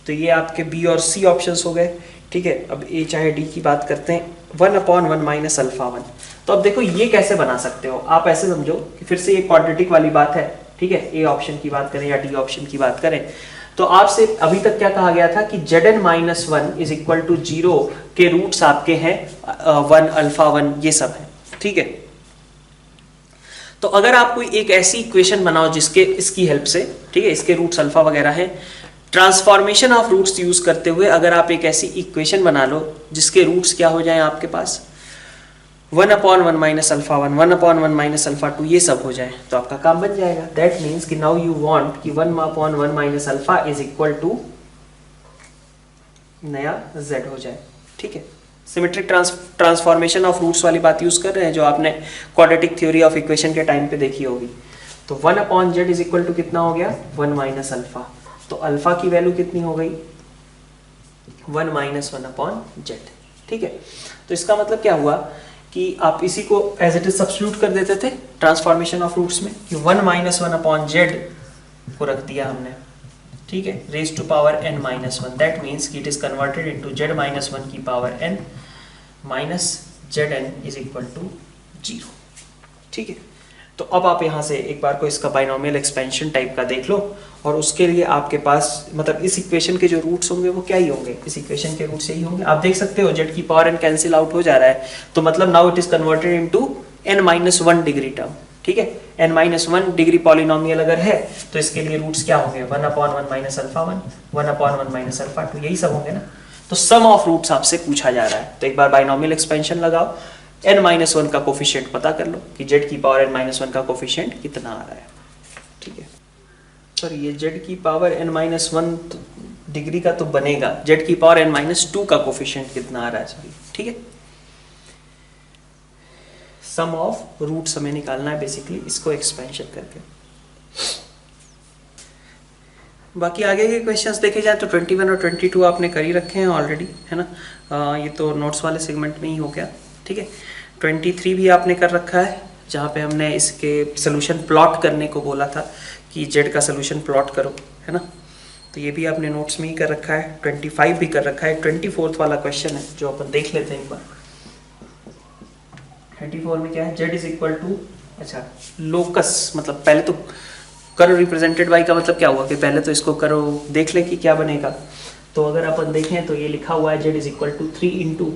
तो ये आपके बी और सी ऑप्शंस हो गए, ठीक है। अब ए चाहे डी की बात करते हैं, 1/1 माइनस अल्फा 1। तो अब देखो ये कैसे बना सकते हो आप, ऐसे समझो कि फिर से ये क्वाड्रेटिक वाली बात है, ठीक है। ए ऑप्शन की बात करें या डी ऑप्शन की बात करें, तो आपसे अभी तक क्या कहा गया था कि Zn minus 1 is equal to 0 के रूट्स आपके हैं 1 अल्फा 1 ये सब है, ठीक है। तो अगर आप कोई एक ऐसी इक्वेशन बनाओ जिसके इसकी हेल्प से, ठीक है, इसके रूट्स अल्फा वगैरह है, ट्रांसफॉर्मेशन ऑफ रूट्स यूज करते हुए अगर आप एक ऐसी इक्वेशन बना लो जिसके रूट्स क्या हो जाएं आपके पास 1/1 माइनस अल्फा 1 1/1 माइनस अल्फा 2 ये सब हो जाए तो आपका काम बन जाएगा। दैट मीन्स कि नाउ यू वांट कि 1/1 minus alpha is equal to नया z हो जाए, ठीक है। सिमेट्रिक ट्रांसफॉर्मेशन ऑफ रूट्स वाली बात यूज कर रहे हैं जो आपने क्वाड्रेटिक थ्योरी ऑफ इक्वेशन के टाइम पे देखी होगी। तो 1/z इज इक्वल टू कितना हो गया 1 माइनस अल्फा, तो अल्फा की वैल्यू कितनी हो गई 1 माइनस 1/z, ठीक है। तो इसका मतलब क्या हुआ कि आप इसी को एज इट इज सब्स्टिट्यूट कर देते थे ट्रांसफॉर्मेशन ऑफ रूट्स में कि 1 माइनस 1/z को रख दिया हमने, ठीक है, raise to power n minus 1। That means कि it is converted into z minus 1 की power n minus zn is equal to 0, ठीक है। तो अब आप यहाँ से एक बार को इसका बाइनोमियल एक्सपेंशन टाइप का देख लो और उसके लिए आपके पास मतलब इस इक्वेशन के जो रूट्स होंगे वो क्या ही होंगे, इस इक्वेशन के रूट्स यही होंगे। आप देख सकते हो z की पावर n कैंसिल आउट हो जा रहा है, तो मतलब now it is converted into n minus 1 degree term, ठीक है। n माइनस 1 डिग्री पॉलिनोमियल अगर है तो इसके लिए रूट्स क्या होंगे 1/1 माइनस अल्फा 1 1/1 माइनस अल्फा 2 यही सब होंगे ना। तो सम ऑफ रूट्स आपसे पूछा जा रहा है, तो एक बार बाइनोमियल एक्सपेंशन लगाओ, n माइनस 1 का कोफिशिएंट पता कर लो कि z की पावर n माइनस 1 का कोफिशिएंट कितना आ रहा है, ठीक है। सर ये z की पावर n माइनस 1 डिग्री का तो बनेगा, z की पावर n माइनस 2 का कोफिशिएंट कितना आ रहा है, सॉरी, ठीक है। सम ऑफ रूट्स हमें निकालना है बेसिकली इसको एक्सपेंशन करके। बाकी आगे के क्वेश्चंस देखे जाए तो 21 और 22 आपने कर ही रखे हैं ऑलरेडी, है ना। ये तो नोट्स वाले सेगमेंट में ही हो गया, ठीक है। 23 भी आपने कर रखा है, जहाँ पे हमने इसके सोल्यूशन प्लॉट करने को बोला था कि जेड का सोल्यूशन प्लॉट करो, है ना। तो ये भी आपने नोट्स में ही कर रखा है। 25 भी कर रखा है। 24th वाला क्वेश्चन है जो अपन देख लेते हैं एक बार। 24 में क्या है, जेड इज इक्वल टू, अच्छा लोकस, मतलब पहले तो करो रिप्रेजेंटेड बाई का मतलब क्या हुआ कि पहले तो इसको करो देख ले कि क्या बनेगा। तो अगर अपन देखें तो ये लिखा हुआ है Z is equal to 3 into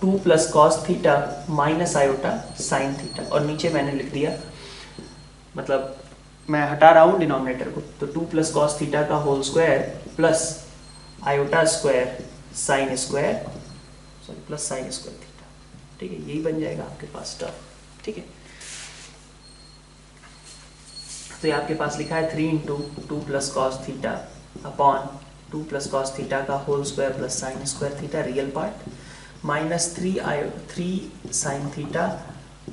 2 plus cos theta minus iota sine theta, और नीचे मैंने लिख दिया, मतलब मैं हटा रहा हूँ डिनोमिनेटर को, तो 2 प्लस कॉस थीटा का whole square plus iota square sine square, sorry plus sine square theta, ठीक है, यही बन जाएगा आपके पास टर्म, ठीक है। तो ये आपके पास लिखा है 3 into 2 plus cos theta upon 2 plus cos theta का whole square plus sine square theta real part, minus 3 sine theta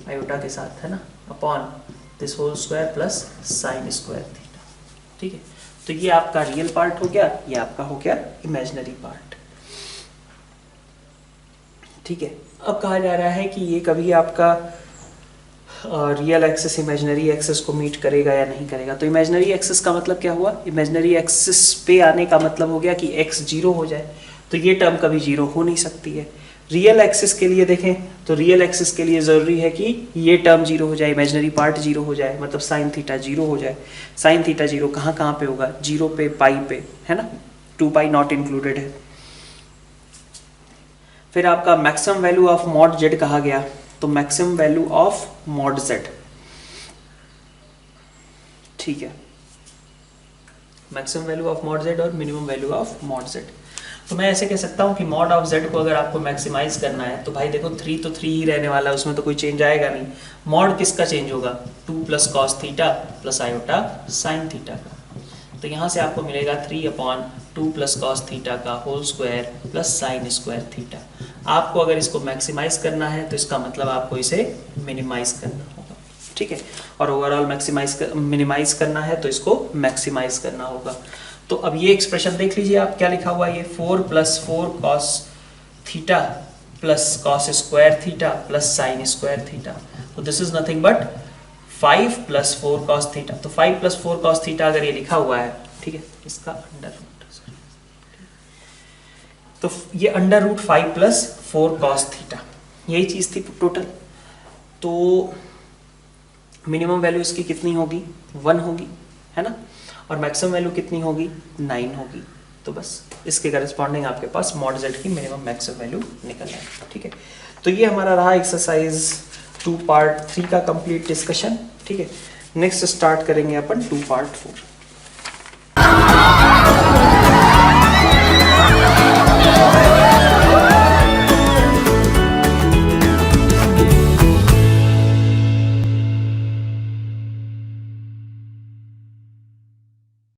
iota के साथ, है ना, upon this whole square plus sine square theta, ठीक है। तो ये आपका रियल पार्ट हो गया, ये आपका हो गया इमेजिनरी पार्ट, ठीक है। अब कहा जा रहा है कि ये कभी आपका रियल एक्सिस इमेजिनरी एक्सिस को मीट करेगा या नहीं करेगा। तो इमेजिनरी एक्सिस का मतलब क्या हुआ, इमेजिनरी एक्सिस पे आने का मतलब हो गया कि x जीरो हो जाए, तो ये टर्म कभी जीरो हो नहीं सकती है। रियल एक्सिस के लिए देखें तो रियल एक्सिस के लिए ज़रूरी है कि ये टर्म जीरो हो जाए, इमेजिनरी पार्ट जीरो हो जाए, मतलब साइन थीटा जीरो हो जाए। साइन थीटा जीरो कहाँ कहाँ पे होगा, जीरो पे, पाई पे, है ना, 2 पाई नॉट इंक्लूडेड है। फिर आपका maximum value of mod z कहा गया, तो maximum value of mod z, ठीक है, maximum value of mod z और minimum value of mod z. तो मैं ऐसे कह सकता हूँ कि मॉड ऑफ जेड को अगर आपको मैक्सिमाइज करना है तो भाई देखो 3 तो 3 ही रहने वाला है, उसमें तो कोई चेंज आएगा नहीं। मॉड किसका चेंज होगा, 2 plus cos theta plus iota sine theta का। तो यहाँ से आपको मिलेगा 3 अपॉन 2 प्लस कॉस थीटा का whole square plus sine square theta. आपको अगर इसको मैक्सिमाइज करना है तो इसका मतलब आपको इसे मिनिमाइज करना होगा, ठीक है, और ओवरऑल मिनिमाइज करना है तो इसको मैक्सिमाइज करना होगा। तो अब ये एक्सप्रेशन देख लीजिए आप, क्या लिखा हुआ है, ये 4 plus 4 cos theta plus cos square theta plus sine square theta. तो this is nothing but 5 plus 4 cos theta. तो 5 प्लस 4 कॉस थीटा अगर ये लिखा हुआ है, ठीक है, इसका अंडर रूट, तो ये under root 5 plus 4 cos theta, यही चीज़ थी टोटल। तो मिनिमम वैल्यू इसकी कितनी होगी, 1 होगी, है ना, और मैक्सिमम वैल्यू कितनी होगी, 9 होगी। तो बस इसके करस्पॉन्डिंग आपके पास मॉड जेड की मिनिमम मैक्सिमम वैल्यू निकल आएगी, ठीक है। तो ये हमारा रहा एक्सरसाइज 2 पार्ट 3 का कंप्लीट डिस्कशन, ठीक है। नेक्स्ट स्टार्ट करेंगे अपन 2 पार्ट 4।